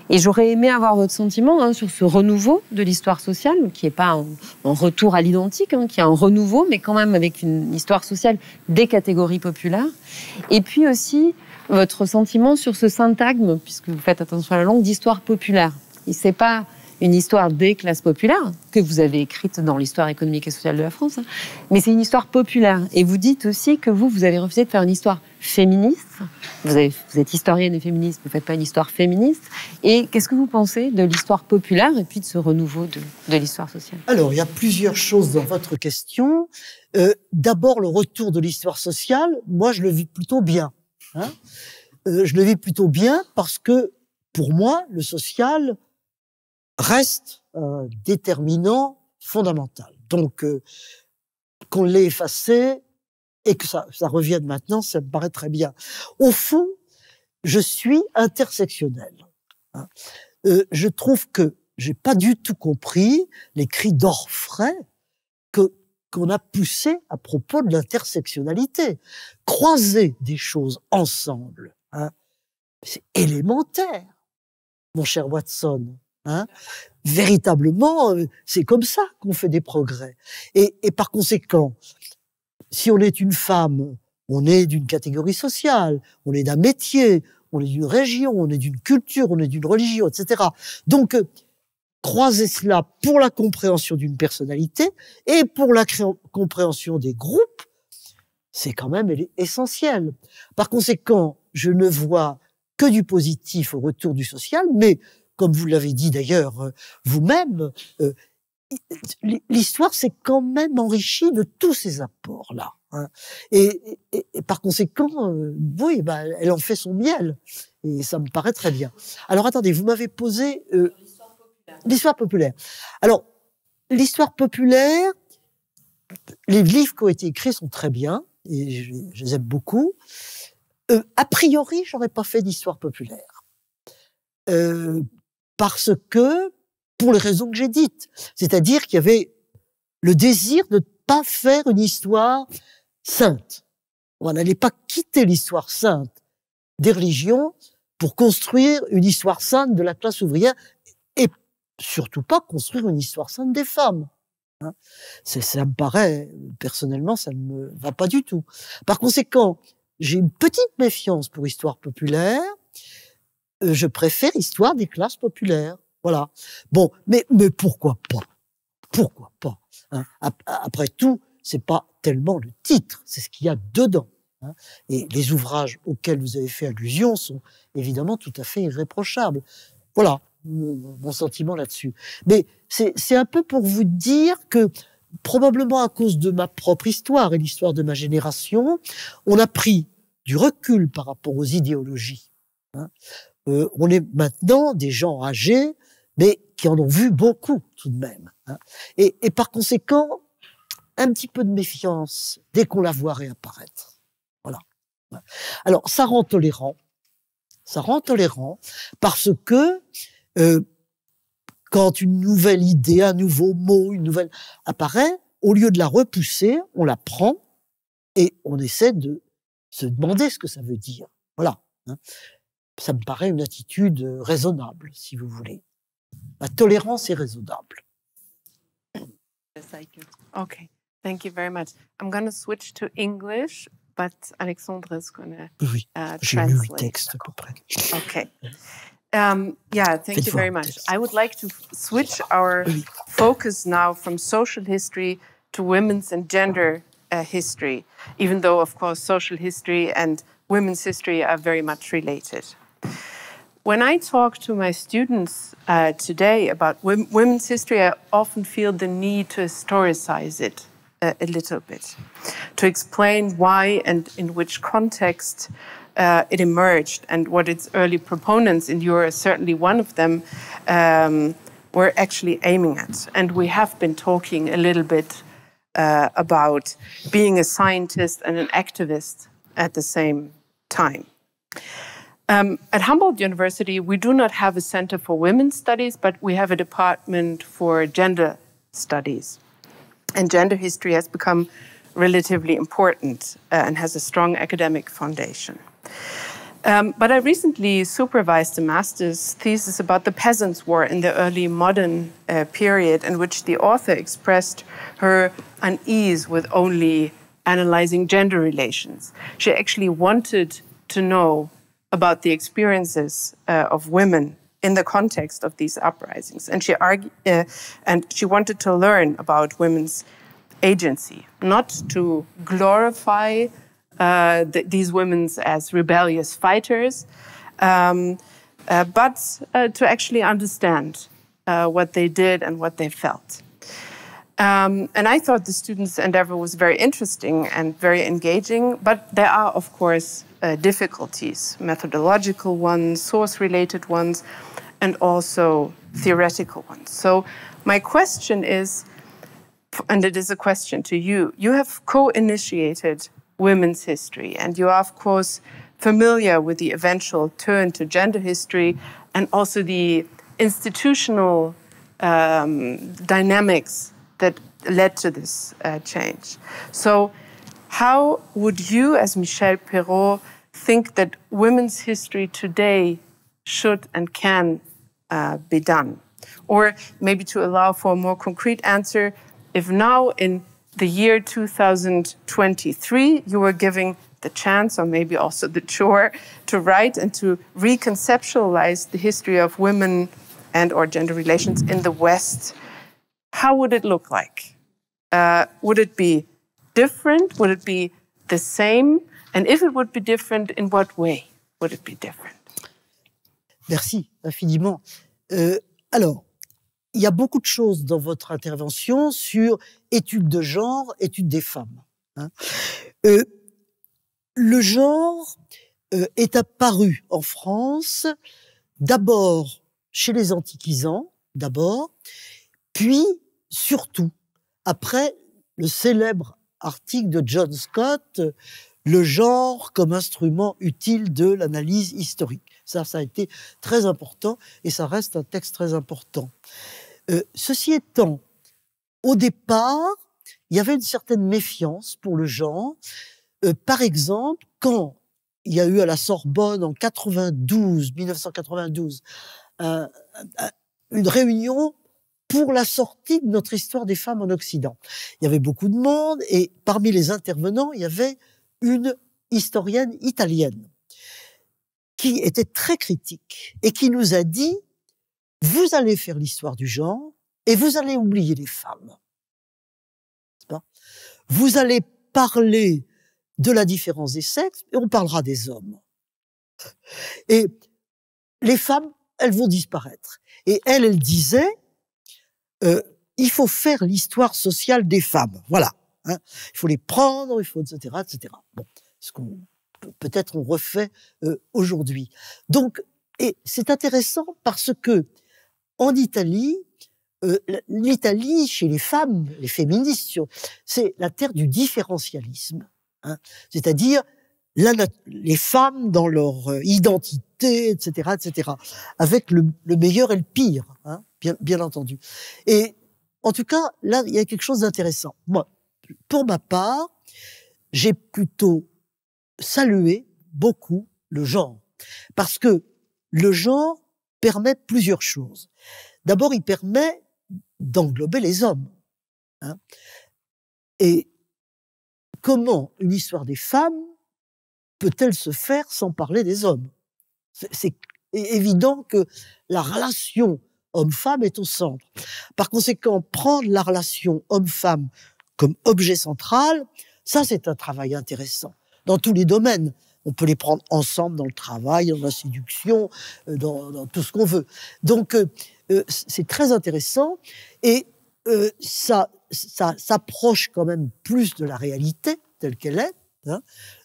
Et j'aurais aimé avoir votre sentiment hein, sur ce renouveau de l'histoire sociale, qui n'est pas un retour à l'identique, hein, qui est un renouveau, mais quand même avec une histoire sociale des catégories populaires. Et puis aussi, votre sentiment sur ce syntagme, puisque vous faites attention à la langue, d'histoire populaire. Et c'est pas une histoire des classes populaires que vous avez écrite dans l'histoire économique et sociale de la France, hein, mais c'est une histoire populaire. Et vous dites aussi que vous avez refusé de faire une histoire féministe. Vous êtes historienne et féministe, vous ne faites pas une histoire féministe. Et qu'est-ce que vous pensez de l'histoire populaire et puis de ce renouveau de l'histoire sociale? Alors, il y a plusieurs choses dans votre question. D'abord, le retour de l'histoire sociale, moi, je le vis plutôt bien. Hein. Je le vis plutôt bien parce que, pour moi, le social reste déterminant fondamental. Donc, qu'on l'ait effacé et que ça revienne maintenant, ça me paraît très bien. Au fond, je suis intersectionnel. Hein. Je trouve que j'ai pas du tout compris les cris d'orfraie qu'on a poussés à propos de l'intersectionnalité. Croiser des choses ensemble, hein, c'est élémentaire, mon cher Watson. Hein, véritablement, c'est comme ça qu'on fait des progrès. Et par conséquent, si on est une femme, on est d'une catégorie sociale, on est d'un métier, on est d'une région, on est d'une culture, on est d'une religion, etc. Donc, croiser cela pour la compréhension d'une personnalité et pour la compréhension des groupes, c'est quand même essentiel. Par conséquent, je ne vois que du positif au retour du social, mais comme vous l'avez dit d'ailleurs vous-même, l'histoire s'est quand même enrichie de tous ces apports-là. Hein. Et par conséquent, oui, elle en fait son miel. Et ça me paraît très bien. Alors attendez, vous m'avez posé... l'histoire populaire. Alors, l'histoire populaire, les livres qui ont été écrits sont très bien, et je les aime beaucoup. A priori, j'aurais pas fait d'histoire populaire. Parce que, pour les raisons que j'ai dites. C'est-à-dire qu'il y avait le désir de ne pas faire une histoire sainte. On n'allait pas quitter l'histoire sainte des religions pour construire une histoire sainte de la classe ouvrière et surtout pas construire une histoire sainte des femmes. Hein. Ça me paraît, personnellement, ça ne me va pas du tout. Par conséquent, j'ai une petite méfiance pour histoire populaire. Je préfère histoire des classes populaires. Voilà. Bon, mais pourquoi pas? Pourquoi pas? Hein. Après tout, c'est pas tellement le titre, c'est ce qu'il y a dedans. Hein. Et les ouvrages auxquels vous avez fait allusion sont évidemment tout à fait irréprochables. Voilà mon sentiment là-dessus. Mais c'est un peu pour vous dire que probablement à cause de ma propre histoire et l'histoire de ma génération, on a pris du recul par rapport aux idéologies. Hein. On est maintenant des gens âgés, mais qui en ont vu beaucoup tout de même. Hein. Et par conséquent, un petit peu de méfiance dès qu'on la voit réapparaître. Voilà. Alors, ça rend tolérant parce que quand une nouvelle idée, un nouveau mot, une nouvelle apparaît, au lieu de la repousser, on la prend et on essaie de se demander ce que ça veut dire. Voilà. Hein. Ça me paraît une attitude raisonnable, si vous voulez. La tolérance est raisonnable. Okay, thank you very much. I'm going to switch to English, but Alexandre is going to Oui, j'ai lu le translate. texte à peu près. Okay. Yeah, thank you very much. I would like to switch our focus now from social history to women's and gender history, even though, of course, social history and women's history are very much related. When I talk to my students today about women's history, I often feel the need to historicize it a little bit, to explain why and in which context it emerged and what its early proponents, and you're certainly one of them, were actually aiming at. And we have been talking a little bit about being a scientist and an activist at the same time. At Humboldt University, we do not have a Center for Women's Studies, but we have a department for gender studies. And gender history has become relatively important and has a strong academic foundation. But I recently supervised a master's thesis about the Peasants' War in the early modern period, in which the author expressed her unease with only analyzing gender relations. She actually wanted to know about the experiences of women in the context of these uprisings. And she wanted to learn about women's agency, not to glorify these women as rebellious fighters, but to actually understand what they did and what they felt. And I thought the students' endeavor was very interesting and very engaging, but there are, of course, difficulties, methodological ones, source-related ones, and also theoretical ones. So my question is, and it is a question to you, you have co-initiated women's history, and you are, of course, familiar with the eventual turn to gender history and also the institutional dynamics that led to this change. So how would you, as Michel Perrault, think that women's history today should and can be done? Or maybe to allow for a more concrete answer, if now in the year 2023 you were giving the chance, or maybe also the chore, to write and to reconceptualize the history of women and or gender relations in the West, how would it look like? Would it be different? Would it be the same? And if it would be different, in what way would it be different? Merci infiniment. Alors, il y a beaucoup de choses dans votre intervention sur études de genre, études des femmes. Hein. Le genre est apparu en France d'abord chez les antiquisants, d'abord, puis, surtout, après le célèbre article de John Scott, le genre comme instrument utile de l'analyse historique. Ça a été très important et ça reste un texte très important. Ceci étant, au départ, il y avait une certaine méfiance pour le genre. Par exemple, quand il y a eu à la Sorbonne en 1992, une réunion pour la sortie de notre histoire des femmes en Occident. Il y avait beaucoup de monde et parmi les intervenants, il y avait une historienne italienne qui était très critique et qui nous a dit « Vous allez faire l'histoire du genre et vous allez oublier les femmes. Vous allez parler de la différence des sexes et on parlera des hommes. Et les femmes, elles vont disparaître. » Et elle disait il faut faire l'histoire sociale des femmes. Voilà. Hein. Il faut les prendre, il faut, etc., etc. Bon, ce qu'on peut-être on refait aujourd'hui. Donc, et c'est intéressant parce que en Italie, l'Italie, chez les femmes, les féministes, c'est la terre du différentialisme. Hein. C'est-à-dire les femmes dans leur identité, etc., etc., avec le meilleur et le pire, hein, bien entendu. Et en tout cas, là, il y a quelque chose d'intéressant. Moi, pour ma part, j'ai plutôt salué beaucoup le genre, parce que le genre permet plusieurs choses. D'abord, il permet d'englober les hommes. Hein. Et comment une histoire des femmes peut-elle se faire sans parler des hommes? C'est évident que la relation homme-femme est au centre. Par conséquent, prendre la relation homme-femme comme objet central, ça c'est un travail intéressant. Dans tous les domaines, on peut les prendre ensemble dans le travail, dans la séduction, dans tout ce qu'on veut. Donc c'est très intéressant et ça s'approche quand même plus de la réalité telle qu'elle est. Hein.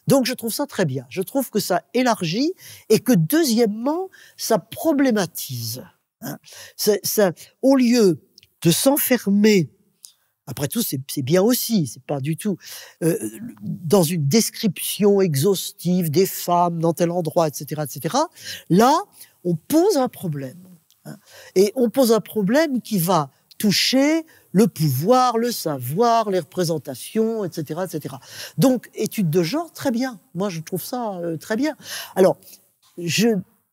Donc je trouve ça très bien. Je trouve que ça élargit et que deuxièmement, ça problématise. Hein. Ça, au lieu de s'enfermer, après tout c'est bien aussi, c'est pas du tout dans une description exhaustive des femmes dans tel endroit, etc., etc. Là, on pose un problème. Hein. Et on pose un problème qui va toucher le pouvoir, le savoir, les représentations, etc., etc. Donc, étude de genre, très bien. Moi, je trouve ça très bien. Alors, je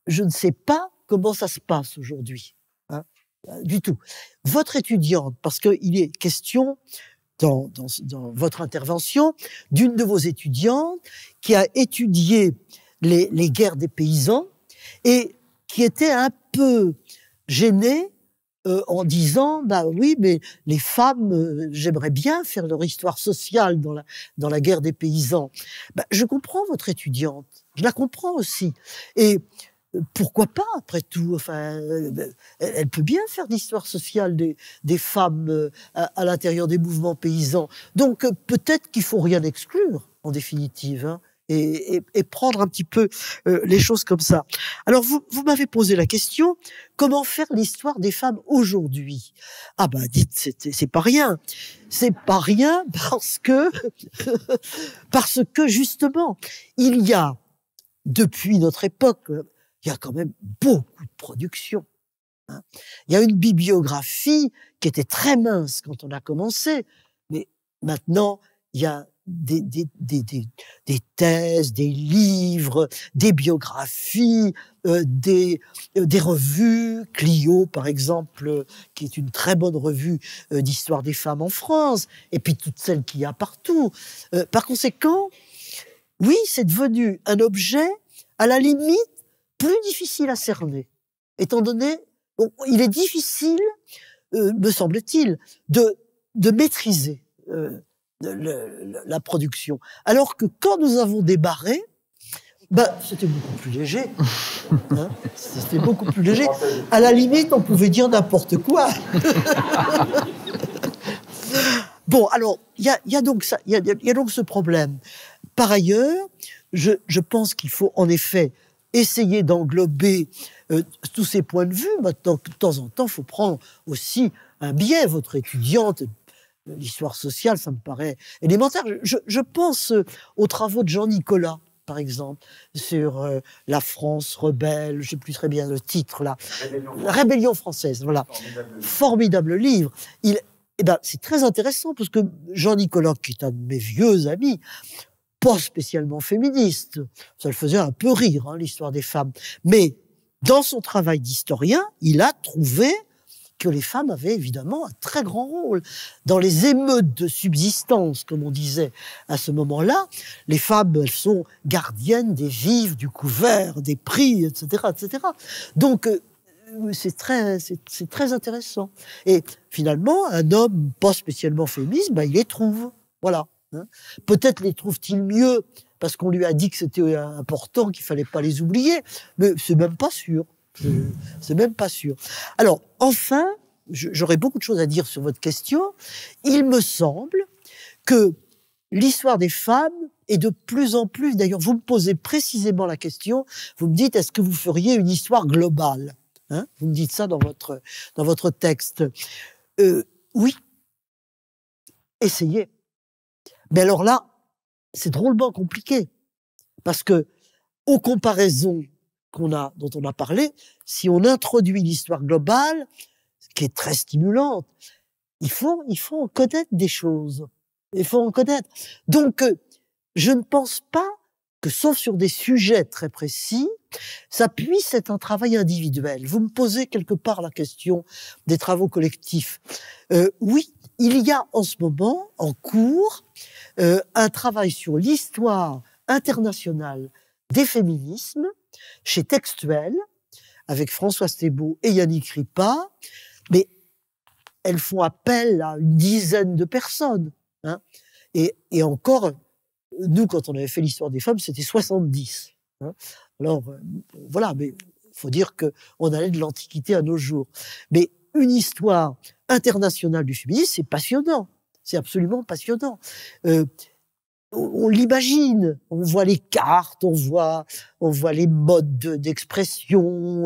ne sais pas comment ça se passe aujourd'hui, hein, du tout. Votre étudiante, parce qu'il est question dans votre intervention d'une de vos étudiantes qui a étudié les guerres des paysans et qui était un peu gênée en disant bah oui mais les femmes j'aimerais bien faire leur histoire sociale dans la guerre des paysans. Bah, je comprends votre étudiante, je la comprends aussi et pourquoi pas après tout, enfin elle peut bien faire l'histoire sociale des femmes à l'intérieur des mouvements paysans. Donc peut-être qu'il faut rien exclure en définitive. Hein. Et prendre un petit peu les choses comme ça. Alors, vous m'avez posé la question, comment faire l'histoire des femmes aujourd'hui? Ah bah, dites, c'est pas rien. C'est pas rien parce que justement, il y a, depuis notre époque, il y a quand même beaucoup de production. Hein. Il y a une bibliographie qui était très mince quand on a commencé, mais maintenant, il y a des thèses, des livres, des biographies, des revues, Clio par exemple, qui est une très bonne revue d'histoire des femmes en France, et puis toutes celles qu'il y a partout. Par conséquent, oui, c'est devenu un objet à la limite plus difficile à cerner, étant donné, bon, il est difficile, me semble-t-il, de maîtriser la production. Alors que quand nous avons débarré, bah, c'était beaucoup plus léger. Hein, c'était beaucoup plus léger. À la limite, on pouvait dire n'importe quoi. Bon, alors, il y a donc ça, il y a donc ce problème. Par ailleurs, je pense qu'il faut en effet essayer d'englober tous ces points de vue. Maintenant, de temps en temps, il faut prendre aussi un biais. Votre étudiante, l'histoire sociale, ça me paraît élémentaire. Je pense aux travaux de Jean Nicolas, par exemple, sur la France rebelle, je ne sais plus très bien le titre, là. La Rébellion française, voilà. Formidable livre. C'est très intéressant, parce que Jean Nicolas, qui est un de mes vieux amis, pas spécialement féministe, ça le faisait un peu rire, hein, l'histoire des femmes, mais dans son travail d'historien, il a trouvé que les femmes avaient évidemment un très grand rôle. Dans les émeutes de subsistance, comme on disait à ce moment-là, les femmes, elles sont gardiennes des vivres, du couvert, des prix, etc., etc. Donc, c'est très intéressant. Et finalement, un homme pas spécialement féministe, il les trouve. Voilà. Hein. Peut-être les trouve-t-il mieux parce qu'on lui a dit que c'était important, qu'il fallait pas les oublier, mais c'est même pas sûr. C'est même pas sûr. Alors, enfin, j'aurais beaucoup de choses à dire sur votre question. Il me semble que l'histoire des femmes est de plus en plus... D'ailleurs, vous me posez précisément la question, vous me dites, est-ce que vous feriez une histoire globale, hein? Vous me dites ça dans votre texte. Oui. Essayez. Mais alors là, c'est drôlement compliqué. Parce que, aux comparaisons dont on a parlé, si on introduit l'histoire globale, qui est très stimulante, il faut en connaître des choses. Il faut en connaître. Donc, je ne pense pas que, sauf sur des sujets très précis, ça puisse être un travail individuel. Vous me posez quelque part la question des travaux collectifs. Oui, il y a en ce moment, en cours, un travail sur l'histoire internationale des féminismes, chez Textuel, avec Françoise Thébault et Yannick Ripa, mais elles font appel à une dizaine de personnes. Hein. Et encore, nous, quand on avait fait l'histoire des femmes, c'était 70. Hein. Alors, voilà, mais il faut dire qu'on allait de l'Antiquité à nos jours. Mais une histoire internationale du féminisme, c'est passionnant. C'est absolument passionnant. On l'imagine, on voit les cartes, on voit les modes d'expression,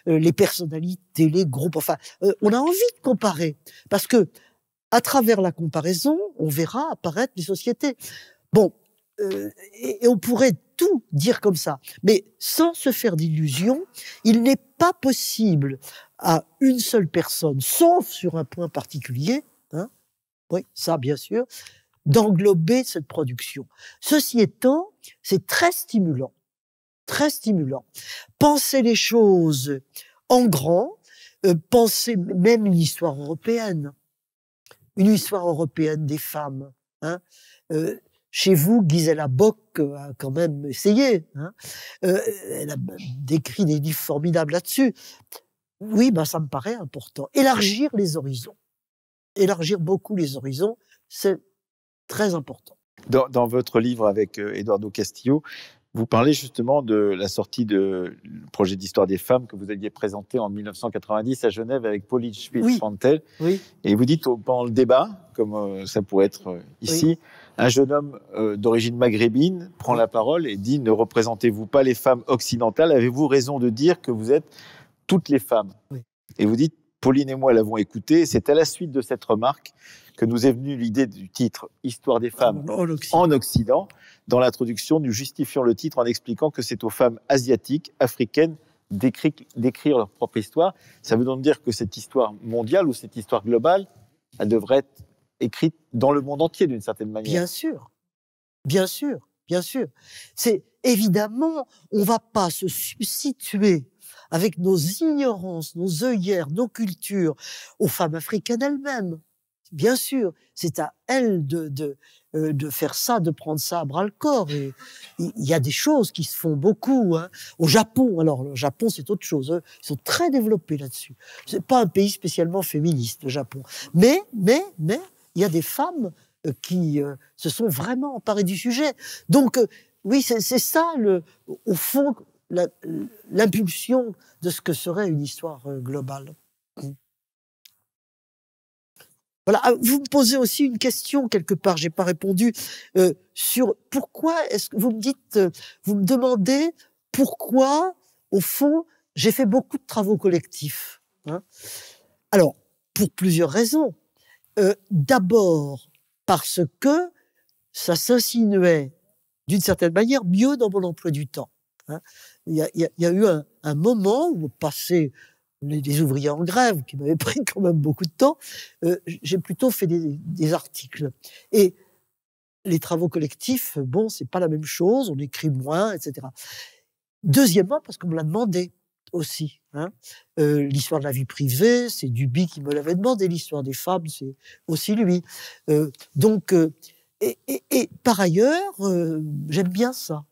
les personnalités, les groupes, enfin, on a envie de comparer, parce que à travers la comparaison, on verra apparaître les sociétés. Bon, et on pourrait tout dire comme ça, mais sans se faire d'illusions, il n'est pas possible à une seule personne, sauf sur un point particulier, hein, oui, ça bien sûr, d'englober cette production. Ceci étant, c'est très stimulant, très stimulant. Pensez les choses en grand, pensez même une histoire européenne des femmes. Hein. Chez vous, Gisela Bock a quand même essayé. Hein. Elle a décrit des livres formidables là-dessus. Oui, ça me paraît important. Élargir les horizons. Élargir beaucoup les horizons, c'est très important. Dans votre livre avec Eduardo Castillo, vous parlez justement de la sortie du projet d'histoire des femmes que vous aviez présenté en 1990 à Genève avec Pauline Spitz-Pantel. Oui. Et vous dites pendant le débat, comme ça pourrait être ici, oui. Un jeune homme d'origine maghrébine prend la parole et dit « Ne représentez-vous pas les femmes occidentales ? Avez-vous raison de dire que vous êtes toutes les femmes ?» Oui. Et vous dites « Pauline et moi l'avons écouté. C'est à la suite de cette remarque que nous est venue l'idée du titre « Histoire des femmes en Occident ». Dans l'introduction, nous justifions le titre en expliquant que c'est aux femmes asiatiques, africaines, d'écrire leur propre histoire. Ça veut donc dire que cette histoire mondiale ou cette histoire globale, elle devrait être écrite dans le monde entier d'une certaine manière. Bien sûr, bien sûr, bien sûr. C'est évidemment, on ne va pas se substituer avec nos ignorances, nos œillères, nos cultures, aux femmes africaines elles-mêmes. Bien sûr, c'est à elles de faire ça, de prendre ça à bras-le-corps. Et il y a des choses qui se font beaucoup. Hein. Au Japon, alors le Japon c'est autre chose. Hein. Ils sont très développés là-dessus. C'est pas un pays spécialement féministe, le Japon. Mais il y a des femmes qui se sont vraiment emparées du sujet. Donc oui, c'est ça au fond l'impulsion de ce que serait une histoire globale. Voilà. Vous me posez aussi une question quelque part, j'ai pas répondu sur pourquoi est-ce que vous me dites, vous me demandez pourquoi, au fond, j'ai fait beaucoup de travaux collectifs, hein. Alors, pour plusieurs raisons. D'abord, parce que ça s'insinuait, d'une certaine manière, mieux dans mon emploi du temps, hein. Il y a eu un moment où, passé les ouvriers en grève, qui m'avaient pris quand même beaucoup de temps, j'ai plutôt fait des articles. Et les travaux collectifs, bon, c'est pas la même chose, on écrit moins, etc. Deuxièmement, parce qu'on me l'a demandé aussi, hein. L'histoire de la vie privée, c'est Duby qui me l'avait demandé. L'histoire des femmes, c'est aussi lui. Et par ailleurs, j'aime bien ça.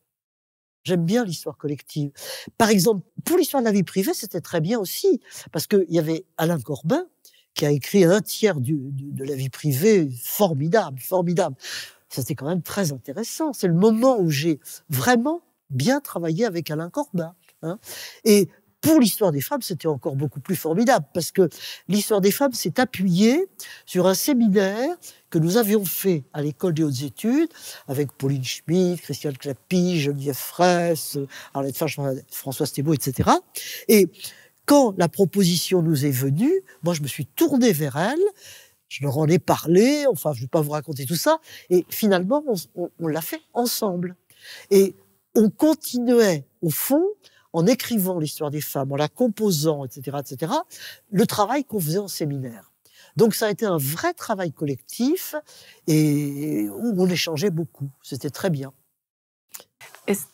J'aime bien l'histoire collective. Par exemple, pour l'histoire de la vie privée, c'était très bien aussi, parce qu'il y avait Alain Corbin qui a écrit un tiers de la vie privée, formidable, formidable. Ça, c'était quand même très intéressant. C'est le moment où j'ai vraiment bien travaillé avec Alain Corbin, hein. Et pour l'histoire des femmes, c'était encore beaucoup plus formidable, parce que l'histoire des femmes s'est appuyée sur un séminaire que nous avions fait à l'École des Hautes Études, avec Pauline Schmitt, Christiane Clapy, Geneviève Fraisse, Arlette Farge, Françoise Thébault, etc. Et quand la proposition nous est venue, moi je me suis tournée vers elle, je leur en ai parlé, enfin je ne vais pas vous raconter tout ça, et finalement on l'a fait ensemble. Et on continuait, au fond, en écrivant l'histoire des femmes, en la composant, etc., etc., le travail qu'on faisait en séminaire. Donc ça a été un vrai travail collectif et où on échangeait beaucoup. C'était très bien. Is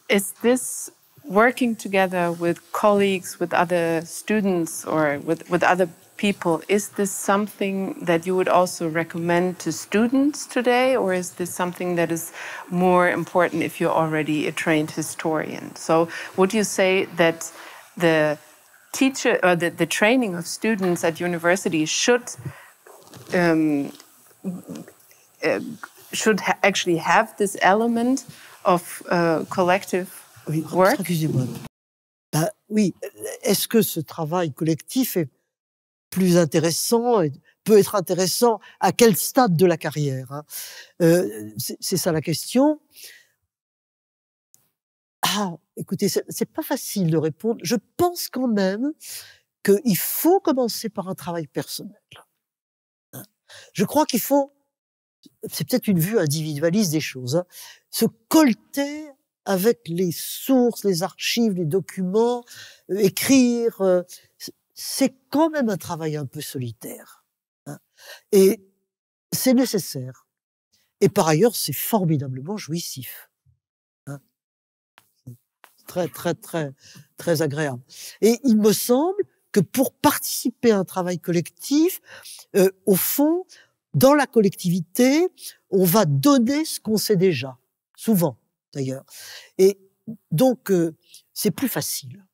this working together with colleagues, with other students, or with other people, is this something that you would also recommend to students today, or is this something that is more important if you're already a trained historian? So would you say that the teacher or the training of students at university should actually have this element of collective work? Excusez-moi. Oui, est-ce que ce travail collectif est plus intéressant, peut être intéressant à quel stade de la carrière, hein? C'est ça la question. Ah, écoutez, c'est pas facile de répondre. Je pense quand même qu'il faut commencer par un travail personnel. Je crois qu'il faut, c'est peut-être une vue individualiste des choses, hein, se colter avec les sources, les archives, les documents, écrire. C'est quand même un travail un peu solitaire, hein, et c'est nécessaire. Et par ailleurs, c'est formidablement jouissif, hein. Très, très, très, très agréable. Et il me semble que pour participer à un travail collectif, au fond, dans la collectivité, on va donner ce qu'on sait déjà, souvent d'ailleurs. Et donc, c'est plus facile.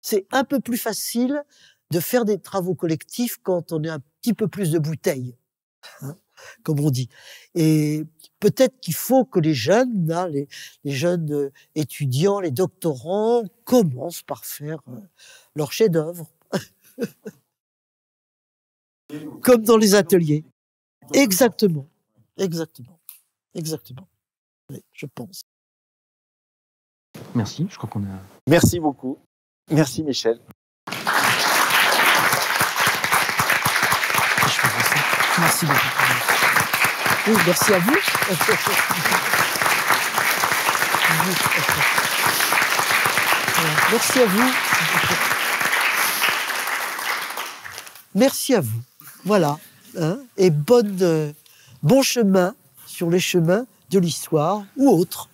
C'est un peu plus facile de faire des travaux collectifs quand on est un petit peu plus de bouteilles, hein, comme on dit. Et peut-être qu'il faut que les jeunes, là, les jeunes étudiants, les doctorants, commencent par faire leur chef-d'œuvre. Comme dans les ateliers. Exactement. Exactement. Exactement. Oui, je pense. Merci, je crois qu'on a... Merci beaucoup. Merci Michel. Merci beaucoup. Oui, merci à vous. Merci à vous. Merci à vous. Voilà. Hein, et bon chemin sur les chemins de l'histoire ou autres.